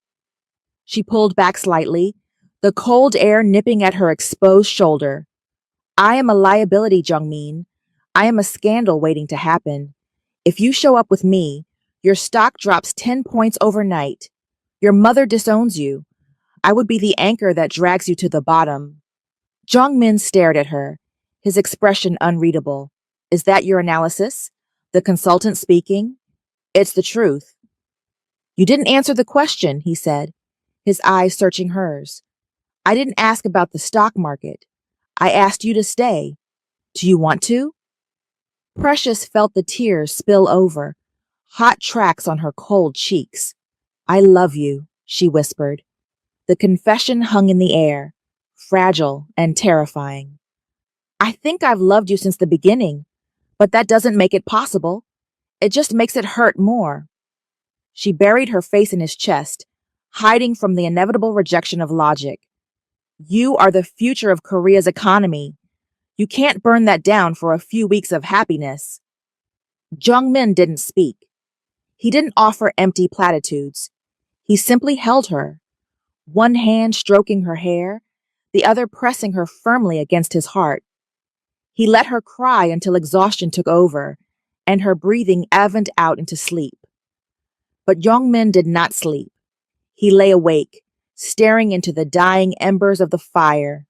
She pulled back slightly, the cold air nipping at her exposed shoulder. I am a liability, Jongmin. I am a scandal waiting to happen. If you show up with me, your stock drops 10 points overnight. Your mother disowns you. I would be the anchor that drags you to the bottom. Jongmin stared at her, his expression unreadable. Is that your analysis? The consultant speaking? It's the truth. You didn't answer the question, he said, his eyes searching hers. I didn't ask about the stock market. I asked you to stay. Do you want to? Precious felt the tears spill over, hot tracks on her cold cheeks. I love you, she whispered. The confession hung in the air, fragile and terrifying. I think I've loved you since the beginning, but that doesn't make it possible. It just makes it hurt more. She buried her face in his chest, hiding from the inevitable rejection of logic. You are the future of Korea's economy. You can't burn that down for a few weeks of happiness. Jongmin didn't speak. He didn't offer empty platitudes. He simply held her, one hand stroking her hair, the other pressing her firmly against his heart. He let her cry until exhaustion took over, and her breathing evened out into sleep. But Jongmin did not sleep. He lay awake, staring into the dying embers of the fire.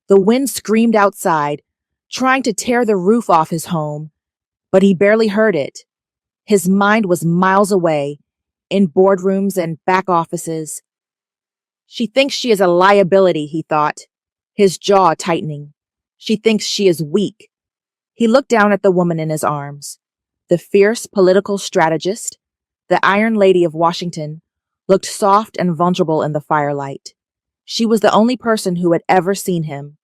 The wind screamed outside, trying to tear the roof off his home, but he barely heard it. His mind was miles away, in boardrooms and back offices. She thinks she is a liability, he thought, his jaw tightening. She thinks she is weak. He looked down at the woman in his arms. The fierce political strategist, the Iron Lady of Washington, looked soft and vulnerable in the firelight. She was the only person who had ever seen him.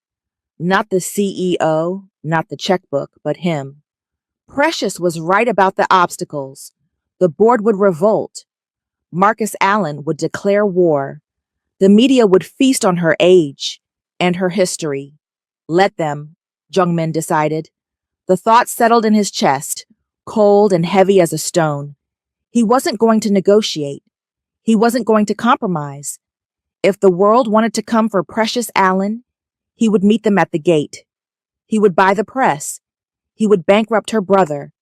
Not the CEO, not the checkbook, but him. Precious was right about the obstacles. The board would revolt. Marcus Allen would declare war. The media would feast on her age and her history. Let them. Jungmin decided. The thought settled in his chest, cold and heavy as a stone. He wasn't going to negotiate. He wasn't going to compromise. If the world wanted to come for Precious Allen, he would meet them at the gate. He would buy the press. He would bankrupt her brother.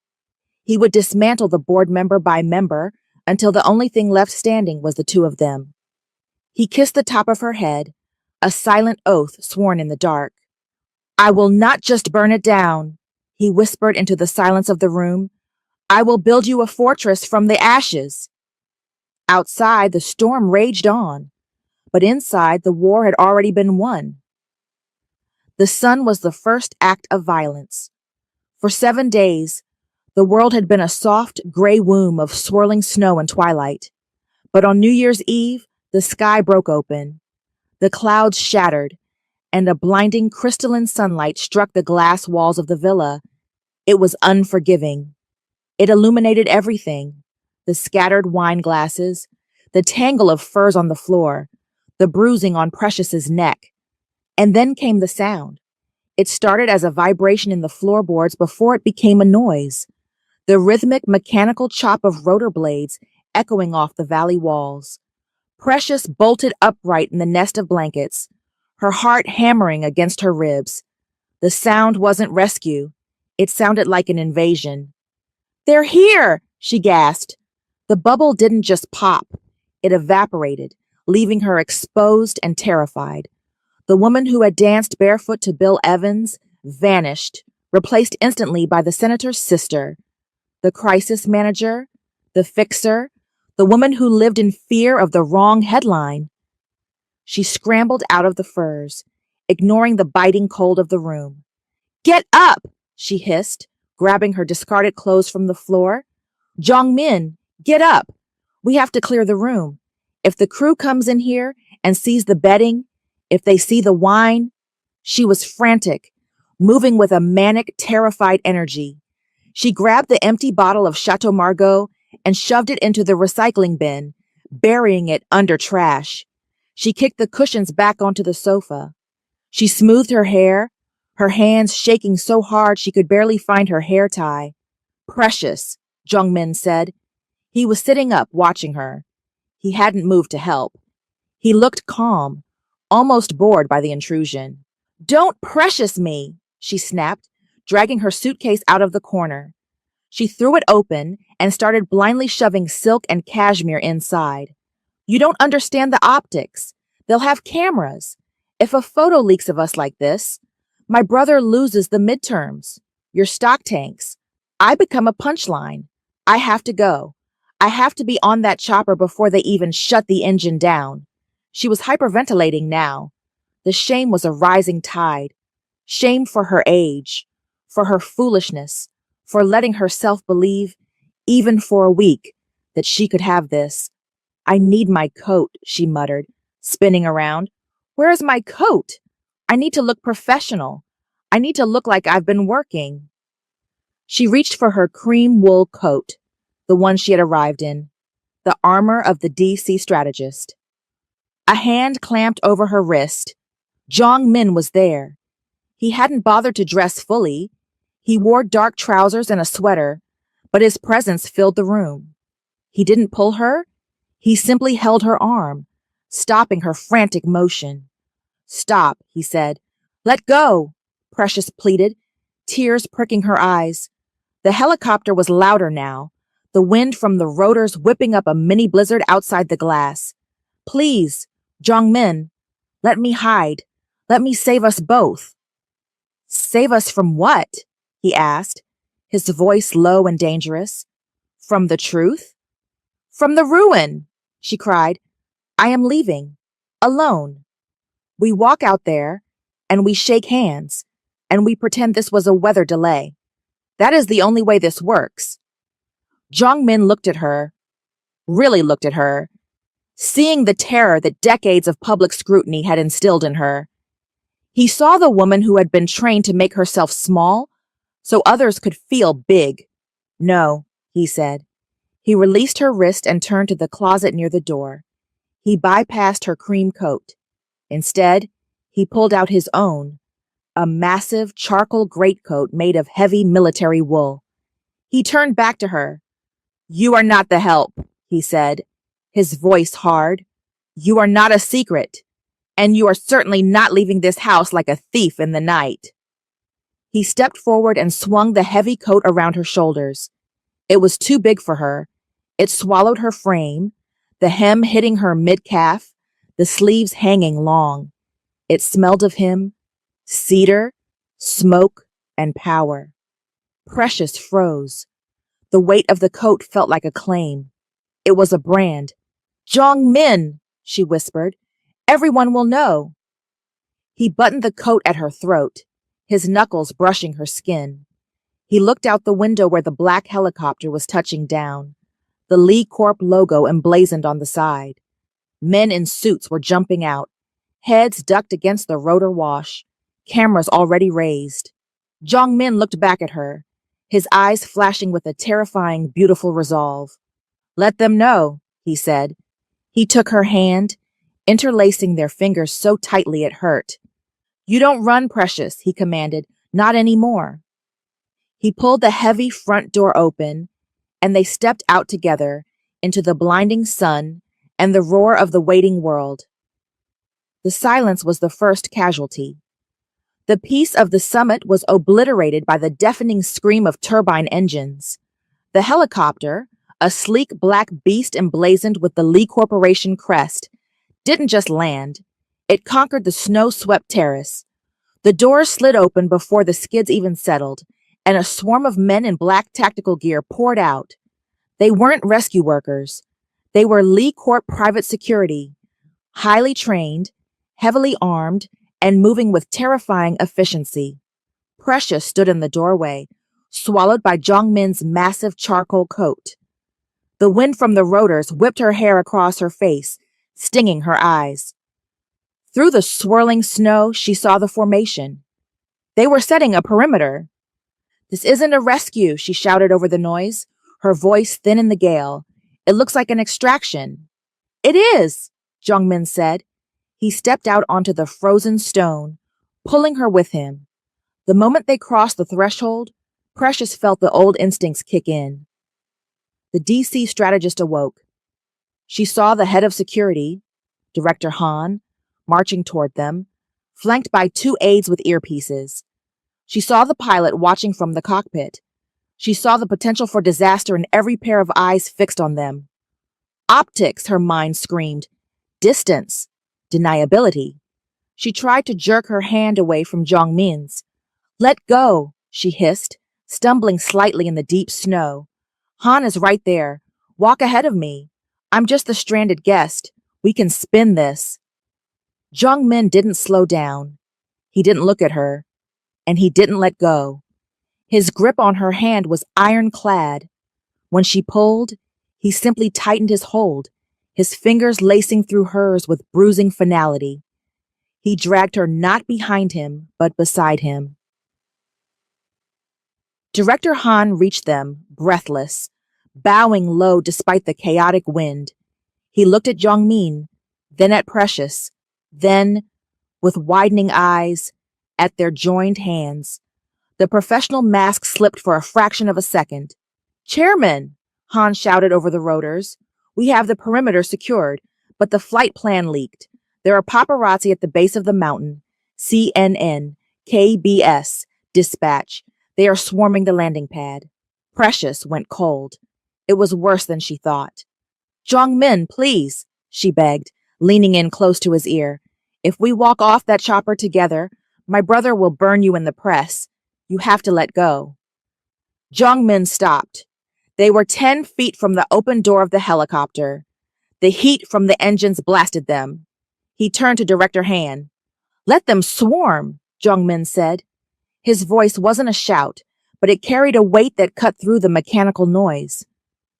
He would dismantle the board member by member until the only thing left standing was the two of them. He kissed the top of her head, a silent oath sworn in the dark. I will not just burn it down, he whispered into the silence of the room. I will build you a fortress from the ashes. Outside, the storm raged on, but inside, the war had already been won. The sun was the first act of violence. For 7 days, the world had been a soft, gray womb of swirling snow and twilight. But on New Year's Eve, the sky broke open. The clouds shattered, and a blinding crystalline sunlight struck the glass walls of the villa. It was unforgiving. It illuminated everything: the scattered wine glasses, the tangle of furs on the floor, the bruising on Precious's neck. And then came the sound. It started as a vibration in the floorboards before it became a noise. The rhythmic, mechanical chop of rotor blades echoing off the valley walls. Precious bolted upright in the nest of blankets, her heart hammering against her ribs. The sound wasn't rescue. It sounded like an invasion. They're here, she gasped. The bubble didn't just pop. It evaporated, leaving her exposed and terrified. The woman who had danced barefoot to Bill Evans vanished, replaced instantly by the senator's sister. The crisis manager, the fixer, the woman who lived in fear of the wrong headline. She scrambled out of the furs, ignoring the biting cold of the room. Get up, she hissed, grabbing her discarded clothes from the floor. Jongmin, get up. We have to clear the room. If the crew comes in here and sees the bedding, if they see the wine. She was frantic, moving with a manic, terrified energy. She grabbed the empty bottle of Chateau Margaux and shoved it into the recycling bin, burying it under trash. She kicked the cushions back onto the sofa. She smoothed her hair, her hands shaking so hard she could barely find her hair tie. Precious, Jungmin said. He was sitting up, watching her. He hadn't moved to help. He looked calm, almost bored by the intrusion. Don't precious me, she snapped, dragging her suitcase out of the corner. She threw it open and started blindly shoving silk and cashmere inside. You don't understand the optics. They'll have cameras. If a photo leaks of us like this, my brother loses the midterms. Your stock tanks. I become a punchline. I have to go. I have to be on that chopper before they even shut the engine down. She was hyperventilating now. The shame was a rising tide. Shame for her age, for her foolishness, for letting herself believe, even for a week, that she could have this. I need my coat, she muttered, spinning around. Where is my coat? I need to look professional. I need to look like I've been working. She reached for her cream wool coat, the one she had arrived in, the armor of the DC strategist. A hand clamped over her wrist. Jongmin was there. He hadn't bothered to dress fully. He wore dark trousers and a sweater, but his presence filled the room. He didn't pull her. He simply held her arm, stopping her frantic motion. Stop, he said. Let go, Precious pleaded, tears pricking her eyes. The helicopter was louder now, the wind from the rotors whipping up a mini blizzard outside the glass. Please, Jongmin, let me hide. Let me save us both. Save us from what? He asked, his voice low and dangerous. From the truth? From the ruin, she cried. I am leaving, alone. We walk out there, and we shake hands, and we pretend this was a weather delay. That is the only way this works. Jongmin looked at her, really looked at her, seeing the terror that decades of public scrutiny had instilled in her. He saw the woman who had been trained to make herself small so others could feel big. No, he said. He released her wrist and turned to the closet near the door. He bypassed her cream coat. Instead, he pulled out his own, a massive charcoal greatcoat made of heavy military wool. He turned back to her. "You are not the help," he said, his voice hard. "You are not a secret, and you are certainly not leaving this house like a thief in the night." He stepped forward and swung the heavy coat around her shoulders. It was too big for her. It swallowed her frame, the hem hitting her mid-calf, the sleeves hanging long. It smelled of him, cedar, smoke, and power. Precious froze. The weight of the coat felt like a claim. It was a brand. "Jong Min," she whispered. "Everyone will know." He buttoned the coat at her throat, his knuckles brushing her skin. He looked out the window where the black helicopter was touching down, the Lee Corp logo emblazoned on the side. Men in suits were jumping out, heads ducked against the rotor wash, cameras already raised. Jong Min looked back at her, his eyes flashing with a terrifying, beautiful resolve. "Let them know," he said. He took her hand, interlacing their fingers so tightly it hurt. "You don't run, Precious," he commanded. "Not anymore." He pulled the heavy front door open, and they stepped out together into the blinding sun and the roar of the waiting world. The silence was the first casualty. The peace of the summit was obliterated by the deafening scream of turbine engines. The helicopter, a sleek black beast emblazoned with the Lee Corporation crest, didn't just land. It conquered the snow-swept terrace. The doors slid open before the skids even settled, and a swarm of men in black tactical gear poured out. They weren't rescue workers. They were Lee Corp private security, highly trained, heavily armed, and moving with terrifying efficiency. Precious stood in the doorway, swallowed by Jong Min's massive charcoal coat. The wind from the rotors whipped her hair across her face, stinging her eyes. Through the swirling snow, she saw the formation. They were setting a perimeter. "This isn't a rescue," she shouted over the noise, her voice thin in the gale. "It looks like an extraction." "It is," Jong Min said. He stepped out onto the frozen stone, pulling her with him. The moment they crossed the threshold, Precious felt the old instincts kick in. The DC strategist awoke. She saw the head of security, Director Han, marching toward them, flanked by two aides with earpieces. She saw the pilot watching from the cockpit. She saw the potential for disaster in every pair of eyes fixed on them. Optics, her mind screamed. Distance. Deniability. She tried to jerk her hand away from Jong Min's. "Let go," she hissed, stumbling slightly in the deep snow. "Han is right there. Walk ahead of me. I'm just the stranded guest. We can spin this." Jong Min didn't slow down. He didn't look at her. And he didn't let go. His grip on her hand was ironclad. When she pulled, he simply tightened his hold, his fingers lacing through hers with bruising finality. He dragged her not behind him, but beside him. Director Han reached them, breathless, bowing low despite the chaotic wind. He looked at Jong Min, then at Precious, then, with widening eyes, at their joined hands. The professional mask slipped for a fraction of a second. "Chairman," Han shouted over the rotors, "we have the perimeter secured, but the flight plan leaked. There are paparazzi at the base of the mountain. CNN, KBS, dispatch. They are swarming the landing pad." Precious went cold. It was worse than she thought. "Jong Min, please," she begged, leaning in close to his ear. "If we walk off that chopper together, my brother will burn you in the press. You have to let go." Jong Min stopped. They were 10 feet from the open door of the helicopter. The heat from the engines blasted them. He turned to Director Han. "Let them swarm," Jong Min said. His voice wasn't a shout, but it carried a weight that cut through the mechanical noise.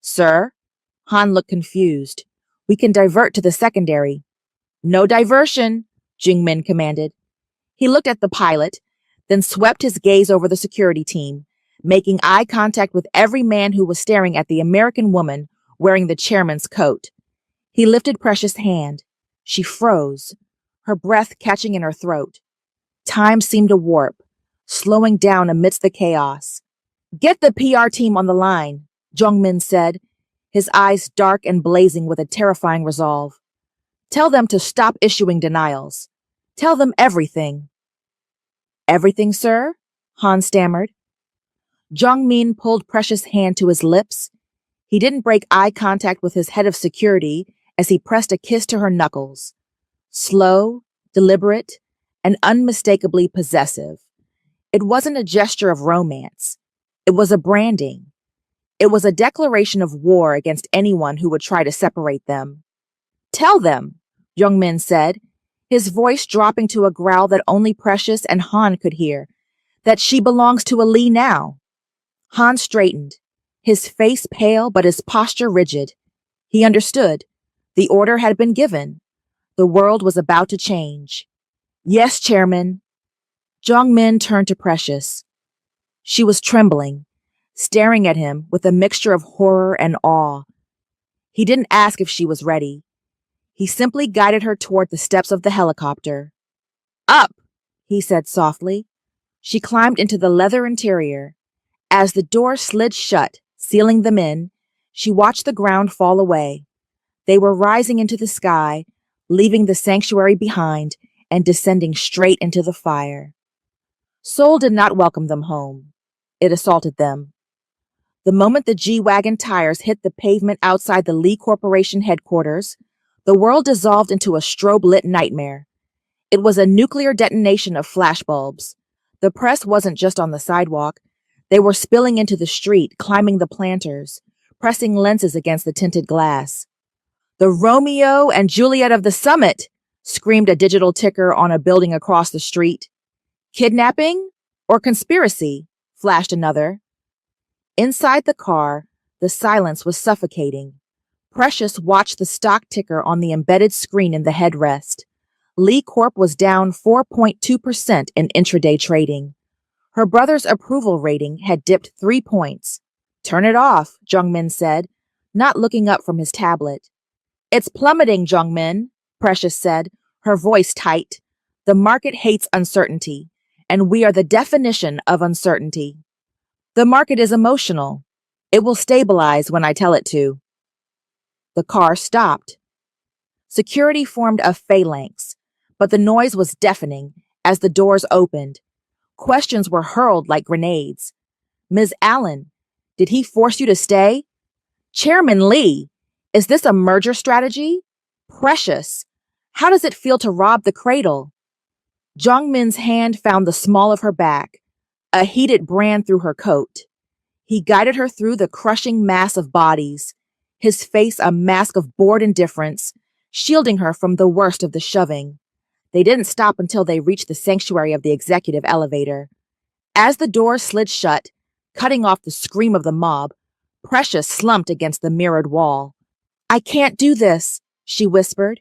"Sir?" Han looked confused. "We can divert to the secondary." "No diversion," Jong Min commanded. He looked at the pilot, then swept his gaze over the security team, making eye contact with every man who was staring at the American woman wearing the chairman's coat. He lifted Precious' hand. She froze, her breath catching in her throat. Time seemed to warp, slowing down amidst the chaos. Get the PR team on the line, Jung-min said, his eyes dark and blazing with a terrifying resolve. Tell them to stop issuing denials. Tell them everything. Everything, sir? Han stammered. Jung-min pulled Precious' hand to his lips. He didn't break eye contact with his head of security as he pressed a kiss to her knuckles. Slow, deliberate, and unmistakably possessive. It wasn't a gesture of romance. It was a branding. It was a declaration of war against anyone who would try to separate them. Tell them, Jung-min said, his voice dropping to a growl that only Precious and Han could hear, that she belongs to a Lee now. Han straightened, his face pale but his posture rigid. He understood. The order had been given. The world was about to change. Yes, Chairman. Jung-min turned to Precious. She was trembling, staring at him with a mixture of horror and awe. He didn't ask if she was ready. He simply guided her toward the steps of the helicopter. Up, he said softly. She climbed into the leather interior. As the door slid shut, sealing them in, she watched the ground fall away. They were rising into the sky, leaving the sanctuary behind and descending straight into the fire. Seoul did not welcome them home. It assaulted them. The moment the G-Wagon tires hit the pavement outside the Lee Corporation headquarters, the world dissolved into a strobe-lit nightmare. It was a nuclear detonation of flashbulbs. The press wasn't just on the sidewalk. They were spilling into the street, climbing the planters, pressing lenses against the tinted glass. The Romeo and Juliet of the summit, screamed a digital ticker on a building across the street. Kidnapping or conspiracy, flashed another. Inside the car, the silence was suffocating. Precious watched the stock ticker on the embedded screen in the headrest. Lee Corp was down 4.2% in intraday trading. Her brother's approval rating had dipped 3 points. Turn it off, Jung-min said, not looking up from his tablet. It's plummeting, Jung-min, Precious said, her voice tight. The market hates uncertainty, and we are the definition of uncertainty. The market is emotional. It will stabilize when I tell it to. The car stopped. Security formed a phalanx, but the noise was deafening as the doors opened. Questions were hurled like grenades. Ms. Allen, did he force you to stay? Chairman Lee, is this a merger strategy? Precious, how does it feel to rob the cradle? Jung-min's hand found the small of her back, a heated brand through her coat. He guided her through the crushing mass of bodies, his face a mask of bored indifference, shielding her from the worst of the shoving. They didn't stop until they reached the sanctuary of the executive elevator. As the door slid shut, cutting off the scream of the mob, Precious slumped against the mirrored wall. I can't do this, she whispered.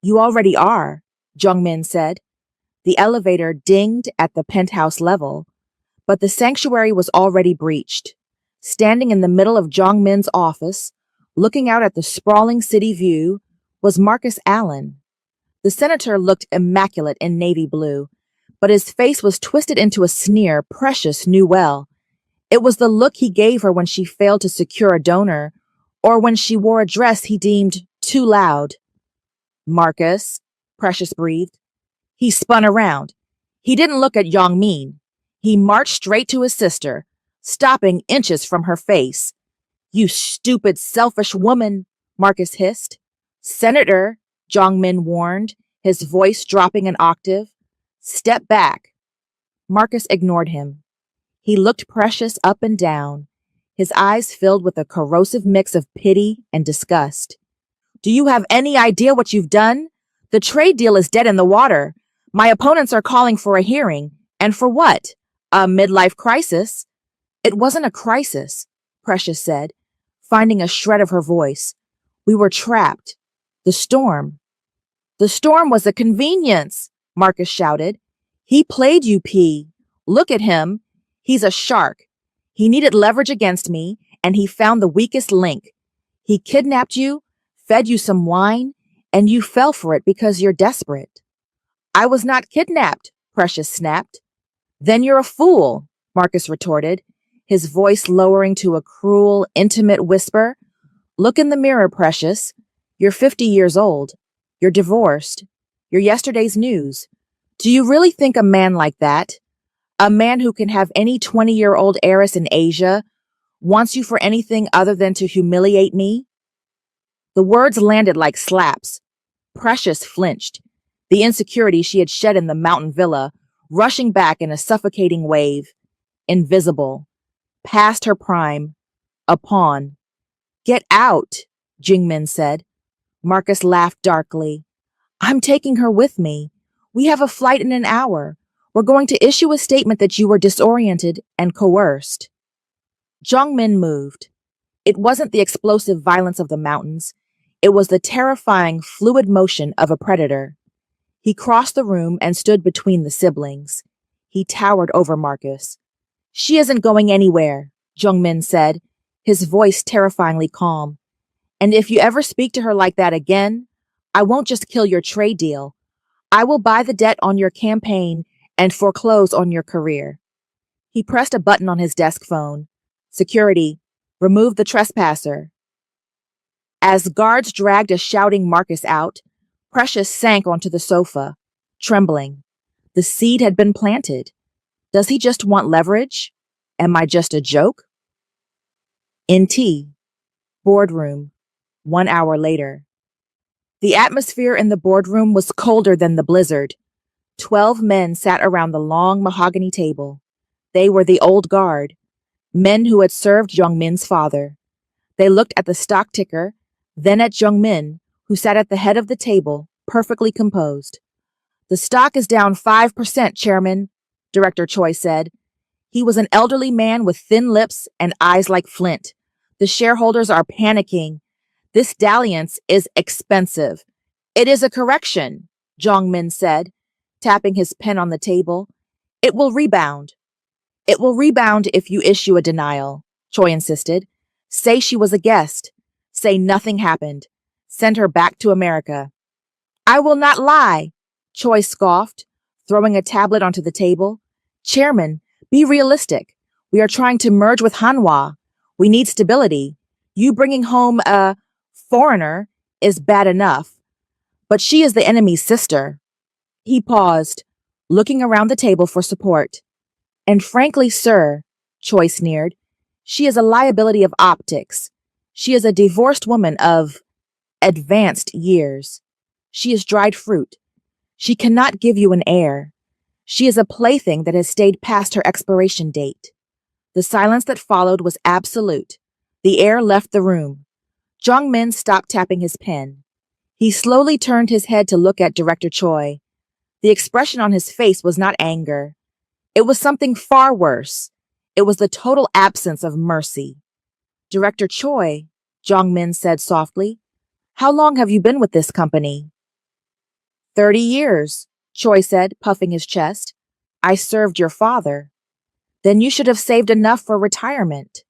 You already are, Jung-min said. The elevator dinged at the penthouse level, but the sanctuary was already breached. Standing in the middle of Jung-min's office, looking out at the sprawling city view, was Marcus Allen. The senator looked immaculate in navy blue, but his face was twisted into a sneer Precious knew well. It was the look he gave her when she failed to secure a donor, or when she wore a dress he deemed too loud. Marcus, Precious breathed. He spun around. He didn't look at Jung-min. He marched straight to his sister, stopping inches from her face. You stupid, selfish woman, Marcus hissed. Senator, Jung-min warned, his voice dropping an octave. Step back. Marcus ignored him. He looked Precious up and down, his eyes filled with a corrosive mix of pity and disgust. Do you have any idea what you've done? The trade deal is dead in the water. My opponents are calling for a hearing. And for what? A midlife crisis? It wasn't a crisis, Precious said, finding a shred of her voice. We were trapped. The storm. The storm was a convenience, Marcus shouted. He played you, P. Look at him. He's a shark. He needed leverage against me, and he found the weakest link. He kidnapped you, fed you some wine, and you fell for it because you're desperate. I was not kidnapped, Precious snapped. Then you're a fool, Marcus retorted, his voice lowering to a cruel, intimate whisper. Look in the mirror, Precious. You're 50 years old. You're divorced. You're yesterday's news. Do you really think a man like that, a man who can have any 20-year-old heiress in Asia, wants you for anything other than to humiliate me? The words landed like slaps. Precious flinched, the insecurity she had shed in the mountain villa rushing back in a suffocating wave. Invisible. Past her prime. A pawn. Get out, Jingmin said. Marcus laughed darkly. I'm taking her with me. We have a flight in an hour. We're going to issue a statement that you were disoriented and coerced. Jongmin moved. It wasn't the explosive violence of the mountains. It was the terrifying, fluid motion of a predator. He crossed the room and stood between the siblings. He towered over Marcus. She isn't going anywhere, Jongmin said, his voice terrifyingly calm. And if you ever speak to her like that again, I won't just kill your trade deal. I will buy the debt on your campaign and foreclose on your career. He pressed a button on his desk phone. Security, remove the trespasser. As guards dragged a shouting Marcus out, Precious sank onto the sofa, trembling. The seed had been planted. Does he just want leverage? Am I just a joke? In tea. Boardroom. 1 hour later. The atmosphere in the boardroom was colder than the blizzard. 12 men sat around the long mahogany table. They were the old guard, men who had served Jongmin's father. They looked at the stock ticker, then at Jongmin, who sat at the head of the table, perfectly composed. The stock is down 5%, Chairman, Director Choi said. He was an elderly man with thin lips and eyes like flint. The shareholders are panicking. This dalliance is expensive. It is a correction, Jongmin said, tapping his pen on the table. It will rebound. It will rebound if you issue a denial, Choi insisted. Say she was a guest. Say nothing happened. Send her back to America. I will not lie, Choi scoffed, throwing a tablet onto the table. Chairman, be realistic. We are trying to merge with Hanwha. We need stability. You bringing home a foreigner is bad enough, but she is the enemy's sister. He paused, looking around the table for support. And frankly, sir, Choi sneered, she is a liability of optics. She is a divorced woman of advanced years. She is dried fruit. She cannot give you an heir. She is a plaything that has stayed past her expiration date. The silence that followed was absolute. The heir left the room. Jongmin stopped tapping his pen. He slowly turned his head to look at Director Choi. The expression on his face was not anger. It was something far worse. It was the total absence of mercy. Director Choi, Jongmin said softly, how long have you been with this company? 30 years, Choi said, puffing his chest. I served your father. Then you should have saved enough for retirement.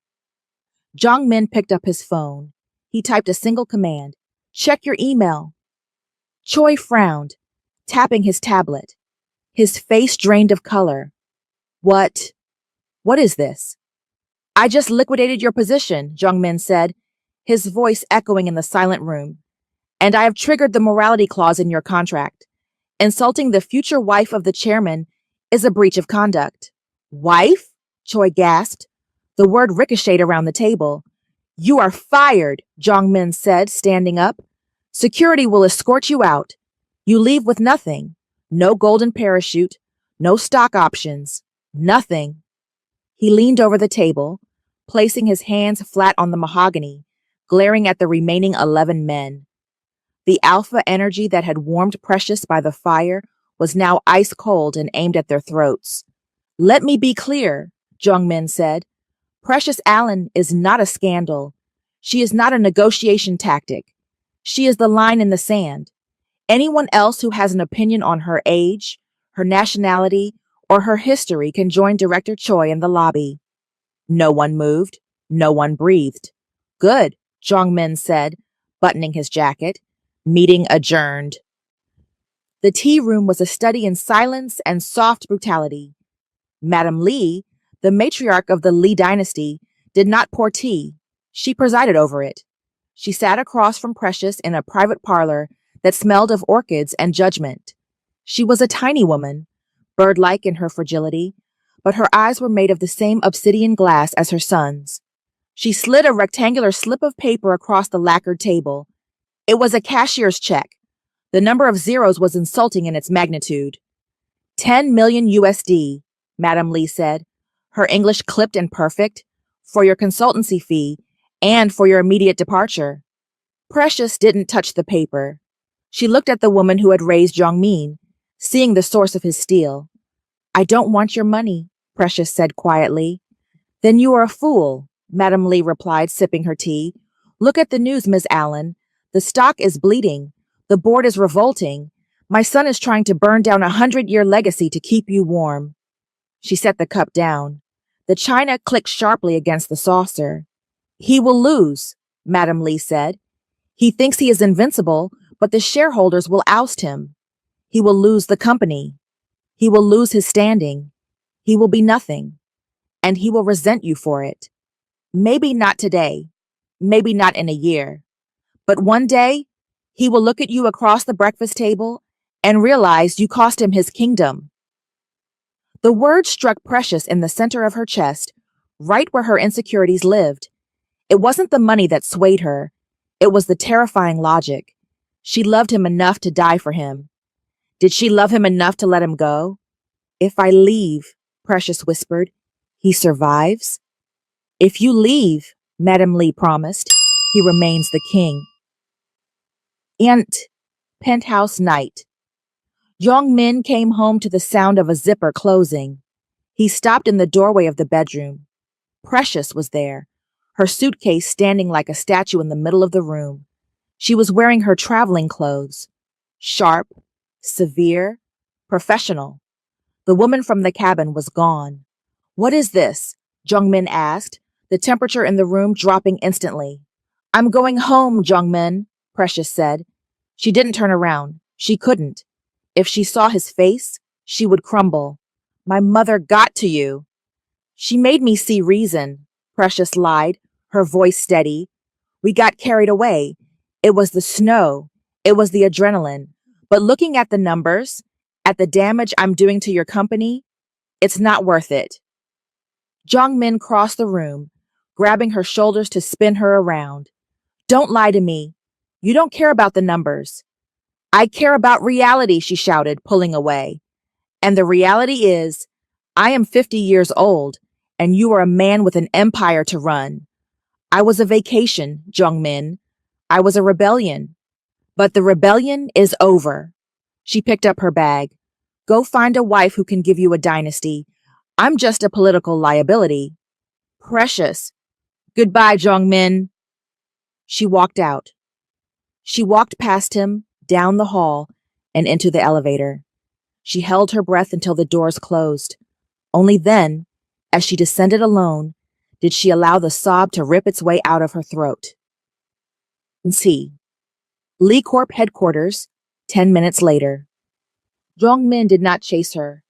Jongmin picked up his phone. He typed a single command. Check your email. Choi frowned, tapping his tablet. His face drained of color. What is this? I just liquidated your position, Jongmin said, his voice echoing in the silent room. And I have triggered the morality clause in your contract. Insulting the future wife of the chairman is a breach of conduct. Wife? Choi gasped. The word ricocheted around the table. You are fired, Jongmin said, standing up. Security will escort you out. You leave with nothing. No golden parachute. No stock options. Nothing. He leaned over the table, placing his hands flat on the mahogany, glaring at the remaining 11 men. The alpha energy that had warmed Precious by the fire was now ice cold and aimed at their throats. Let me be clear, Jongmin said. Precious Allen is not a scandal. She is not a negotiation tactic. She is the line in the sand. Anyone else who has an opinion on her age, her nationality, or her history can join Director Choi in the lobby. No one moved. No one breathed. Good, Jongmin said, buttoning his jacket. Meeting adjourned. The tea room was a study in silence and soft brutality. Madame Li, the matriarch of the Li dynasty, did not pour tea. She presided over it. She sat across from Precious in a private parlor that smelled of orchids and judgment. She was a tiny woman, bird-like in her fragility, but her eyes were made of the same obsidian glass as her son's. She slid a rectangular slip of paper across the lacquered table. It was a cashier's check. The number of zeros was insulting in its magnitude. 10 million USD, Madame Li said, her English clipped and perfect, for your consultancy fee and for your immediate departure. Precious didn't touch the paper. She looked at the woman who had raised Zhongmin, seeing the source of his steal. I don't want your money, Precious said quietly. Then you are a fool, Madame Li replied, sipping her tea. Look at the news, Miss Allen. The stock is bleeding. The board is revolting. My son is trying to burn down a 100-year legacy to keep you warm. She set the cup down. The china clicked sharply against the saucer. He will lose, Madame Li said. He thinks he is invincible, but the shareholders will oust him. He will lose the company. He will lose his standing. He will be nothing. And he will resent you for it. Maybe not today. Maybe not in a year. But one day, he will look at you across the breakfast table and realize you cost him his kingdom. The word struck Precious in the center of her chest, right where her insecurities lived. It wasn't the money that swayed her. It was the terrifying logic. She loved him enough to die for him. Did she love him enough to let him go? If I leave, Precious whispered, he survives. If you leave, Madame Li promised, he remains the king. Penthouse night. Zhongmin came home to the sound of a zipper closing. He stopped in the doorway of the bedroom. Precious was there, her suitcase standing like a statue in the middle of the room. She was wearing her traveling clothes. Sharp, severe, professional. The woman from the cabin was gone. What is this? Zhongmin asked, the temperature in the room dropping instantly. I'm going home, Zhongmin, Precious said. She didn't turn around. She couldn't. If she saw his face, she would crumble. My mother got to you. She made me see reason, Precious lied, her voice steady. We got carried away. It was the snow. It was the adrenaline. But looking at the numbers, at the damage I'm doing to your company, it's not worth it. Zhongmin crossed the room, grabbing her shoulders to spin her around. Don't lie to me. You don't care about the numbers. I care about reality, she shouted, pulling away. And the reality is, I am 50 years old, and you are a man with an empire to run. I was a vacation, Zhongmin. I was a rebellion. But the rebellion is over. She picked up her bag. Go find a wife who can give you a dynasty. I'm just a political liability. Precious. Goodbye, Zhongmin. She walked out. She walked past him, down the hall, and into the elevator. She held her breath until the doors closed. Only then, as she descended alone, did she allow the sob to rip its way out of her throat. C. Li Corp headquarters, 10 minutes later. Zhongmin did not chase her.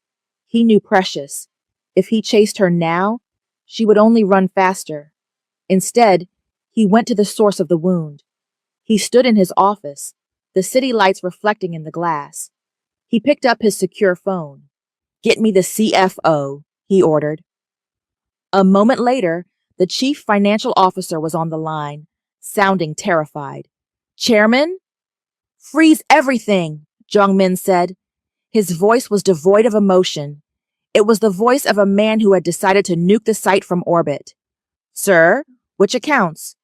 He knew Precious. If he chased her now, she would only run faster. Instead, he went to the source of the wound. He stood in his office, the city lights reflecting in the glass. He picked up his secure phone. Get me the CFO, he ordered. A moment later, the chief financial officer was on the line, sounding terrified. Chairman? Freeze everything, Zhongmin said. His voice was devoid of emotion. It was the voice of a man who had decided to nuke the site from orbit. Sir, which accounts?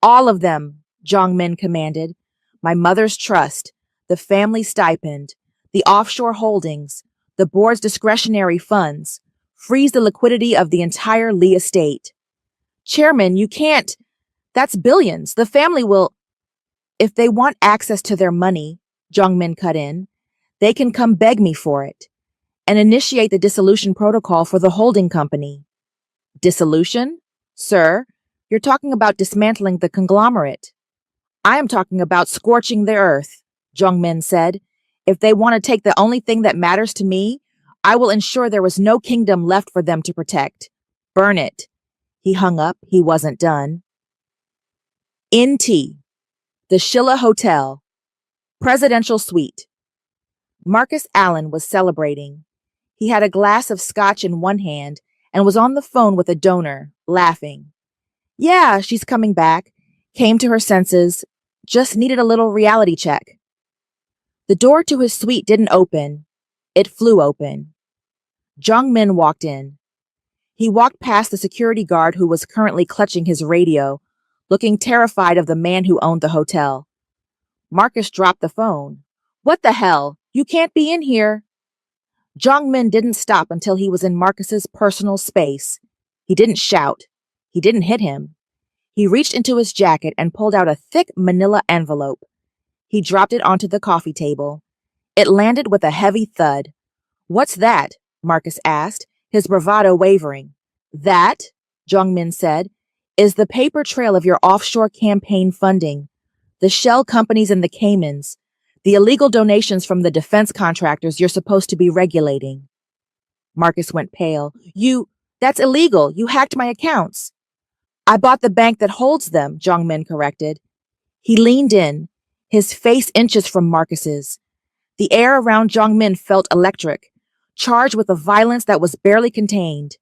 All of them, Zhongmin commanded. My mother's trust, the family stipend, the offshore holdings, the board's discretionary funds. Freeze the liquidity of the entire Li estate. Chairman, you can't. That's billions. The family will. If they want access to their money, Zhongmin cut in, they can come beg me for it and initiate the dissolution protocol for the holding company. Dissolution? Sir, you're talking about dismantling the conglomerate. I am talking about scorching the earth, Zhongmin said, If they want to take the only thing that matters to me, I will ensure there is no kingdom left for them to protect. Burn it. He hung up. He wasn't done. NT, the Sheila Hotel, Presidential Suite. Marcus Allen was celebrating. He had a glass of scotch in one hand and was on the phone with a donor, laughing. Yeah, she's coming back. Came to her senses. Just needed a little reality check. The door to his suite didn't open. It flew open. Jung Min walked in. He walked past the security guard who was currently clutching his radio, looking terrified of the man who owned the hotel. Marcus dropped the phone. What the hell? You can't be in here. Jung Min didn't stop until he was in Marcus's personal space. He didn't shout. He didn't hit him. He reached into his jacket and pulled out a thick manila envelope. He dropped it onto the coffee table. It landed with a heavy thud. What's that? Marcus asked, his bravado wavering. That, Jung Min said, is the paper trail of your offshore campaign funding. The shell companies in the Caymans. The illegal donations from the defense contractors you're supposed to be regulating. Marcus went pale. That's illegal. You hacked my accounts. I bought the bank that holds them, Jung Min corrected. He leaned in, his face inches from Marcus's. The air around Jung Min felt electric, charged with a violence that was barely contained.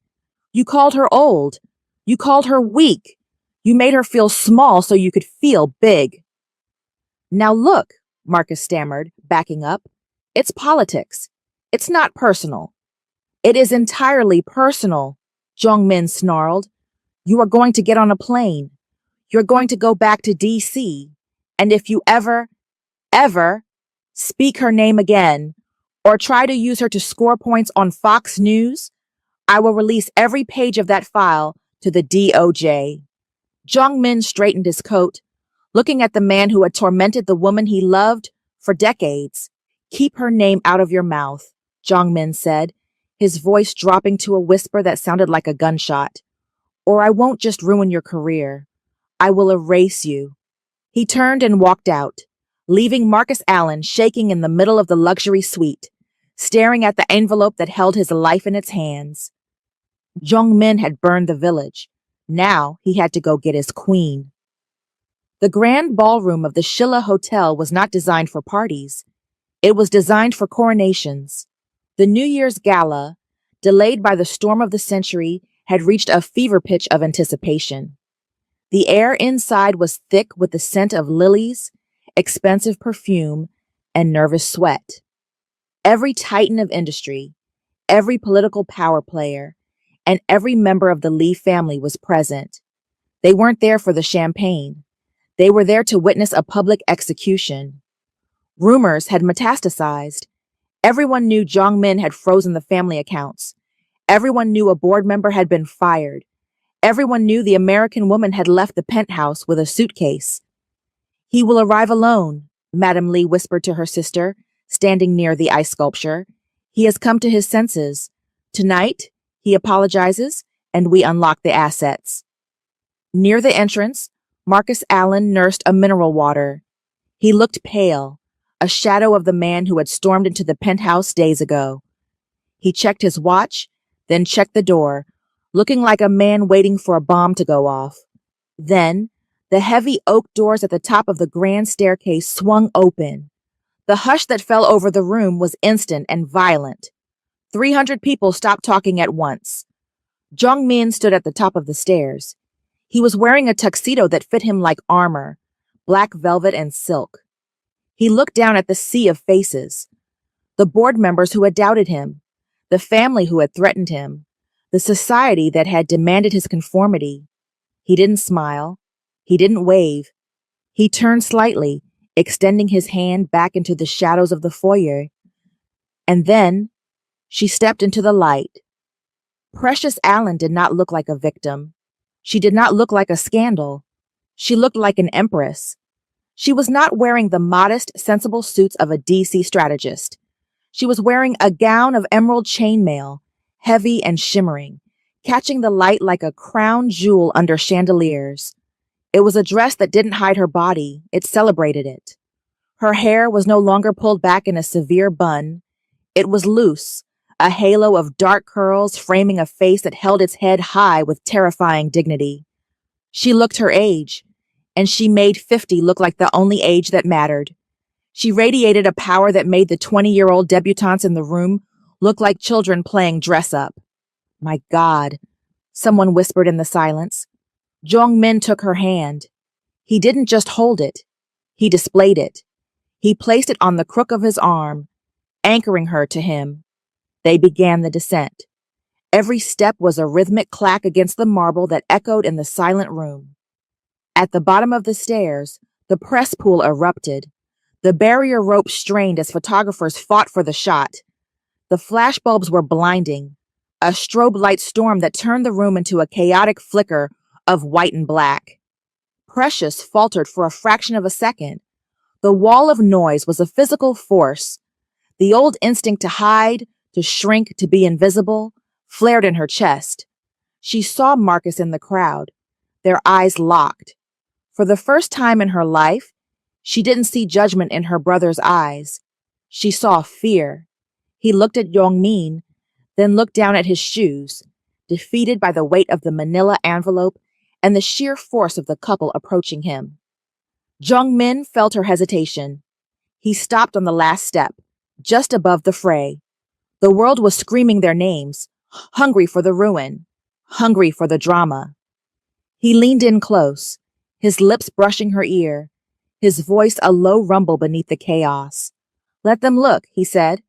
You called her old. You called her weak. You made her feel small so you could feel big. Now look, Marcus stammered, backing up. It's politics. It's not personal. It is entirely personal, Jung Min snarled. You are going to get on a plane. You're going to go back to D.C. And if you ever speak her name again or try to use her to score points on Fox News, I will release every page of that file to the DOJ. Jung Min straightened his coat, looking at the man who had tormented the woman he loved for decades. Keep her name out of your mouth, Jung Min said, his voice dropping to a whisper that sounded like a gunshot. Or I won't just ruin your career. I will erase you. He turned and walked out, leaving Marcus Allen shaking in the middle of the luxury suite, staring at the envelope that held his life in its hands. Jung Min had burned the village. Now he had to go get his queen. The grand ballroom of the Sheila Hotel was not designed for parties. It was designed for coronations. The New Year's gala, delayed by the storm of the century, had reached a fever pitch of anticipation. The air inside was thick with the scent of lilies, expensive perfume, and nervous sweat. Every titan of industry, every political power player, and every member of the Lee family was present. They weren't there for the champagne. They were there to witness a public execution. Rumors had metastasized. Everyone knew Jung Min had frozen the family accounts. Everyone knew a board member had been fired. Everyone knew the American woman had left the penthouse with a suitcase. He will arrive alone, Madame Lee whispered to her sister, standing near the ice sculpture. He has come to his senses. Tonight, he apologizes, and we unlock the assets. Near the entrance, Marcus Allen nursed a mineral water. He looked pale, a shadow of the man who had stormed into the penthouse days ago. He checked his watch, then checked the door, looking like a man waiting for a bomb to go off. Then, the heavy oak doors at the top of the grand staircase swung open. The hush that fell over the room was instant and violent. 300 people stopped talking at once. Jung Min stood at the top of the stairs. He was wearing a tuxedo that fit him like armor, black velvet and silk. He looked down at the sea of faces. The board members who had doubted him, the family who had threatened him, the society that had demanded his conformity. He didn't smile. He didn't wave. He turned slightly, extending his hand back into the shadows of the foyer. And then, she stepped into the light. Precious Allen did not look like a victim. She did not look like a scandal. She looked like an empress. She was not wearing the modest, sensible suits of a DC strategist. She was wearing a gown of emerald chainmail, heavy and shimmering, catching the light like a crown jewel under chandeliers. It was a dress that didn't hide her body, it celebrated it. Her hair was no longer pulled back in a severe bun. It was loose, a halo of dark curls framing a face that held its head high with terrifying dignity. She looked her age, and she made 50 look like the only age that mattered. She radiated a power that made the 20-year-old debutantes in the room look like children playing dress-up. My God, someone whispered in the silence. Jong-min took her hand. He didn't just hold it. He displayed it. He placed it on the crook of his arm, anchoring her to him. They began the descent. Every step was a rhythmic clack against the marble that echoed in the silent room. At the bottom of the stairs, the press pool erupted. The barrier rope strained as photographers fought for the shot. The flashbulbs were blinding, a strobe light storm that turned the room into a chaotic flicker of white and black. Precious faltered for a fraction of a second. The wall of noise was a physical force. The old instinct to hide, to shrink, to be invisible, flared in her chest. She saw Marcus in the crowd, their eyes locked. For the first time in her life, she didn't see judgment in her brother's eyes. She saw fear. He looked at Jong-min, then looked down at his shoes, defeated by the weight of the manila envelope and the sheer force of the couple approaching him. Jong-min felt her hesitation. He stopped on the last step, just above the fray. The world was screaming their names, hungry for the ruin, hungry for the drama. He leaned in close, his lips brushing her ear, his voice a low rumble beneath the chaos. "Let them look," he said.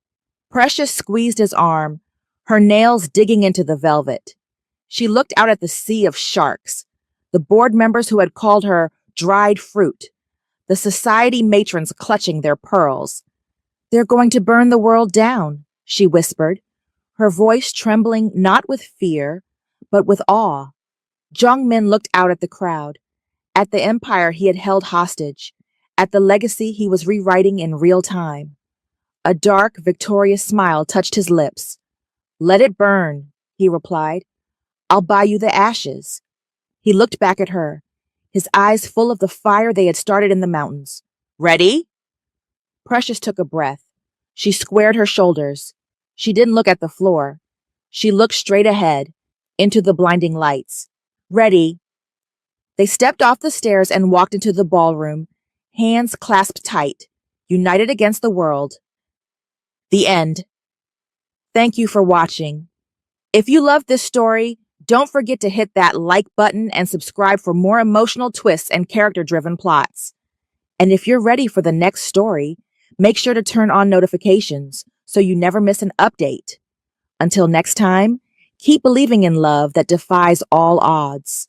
Precious squeezed his arm, her nails digging into the velvet. She looked out at the sea of sharks, the board members who had called her dried fruit, the society matrons clutching their pearls. "They're going to burn the world down," she whispered, her voice trembling not with fear, but with awe. Jong-min looked out at the crowd, at the empire he had held hostage, at the legacy he was rewriting in real time. A dark, victorious smile touched his lips. "Let it burn," he replied. "I'll buy you the ashes." He looked back at her, his eyes full of the fire they had started in the mountains. "Ready?" Precious took a breath. She squared her shoulders. She didn't look at the floor. She looked straight ahead, into the blinding lights. "Ready." They stepped off the stairs and walked into the ballroom, hands clasped tight, united against the world. The end. Thank you for watching. If you loved this story, don't forget to hit that like button and subscribe for more emotional twists and character-driven plots. And if you're ready for the next story, make sure to turn on notifications so you never miss an update. Until next time, keep believing in love that defies all odds.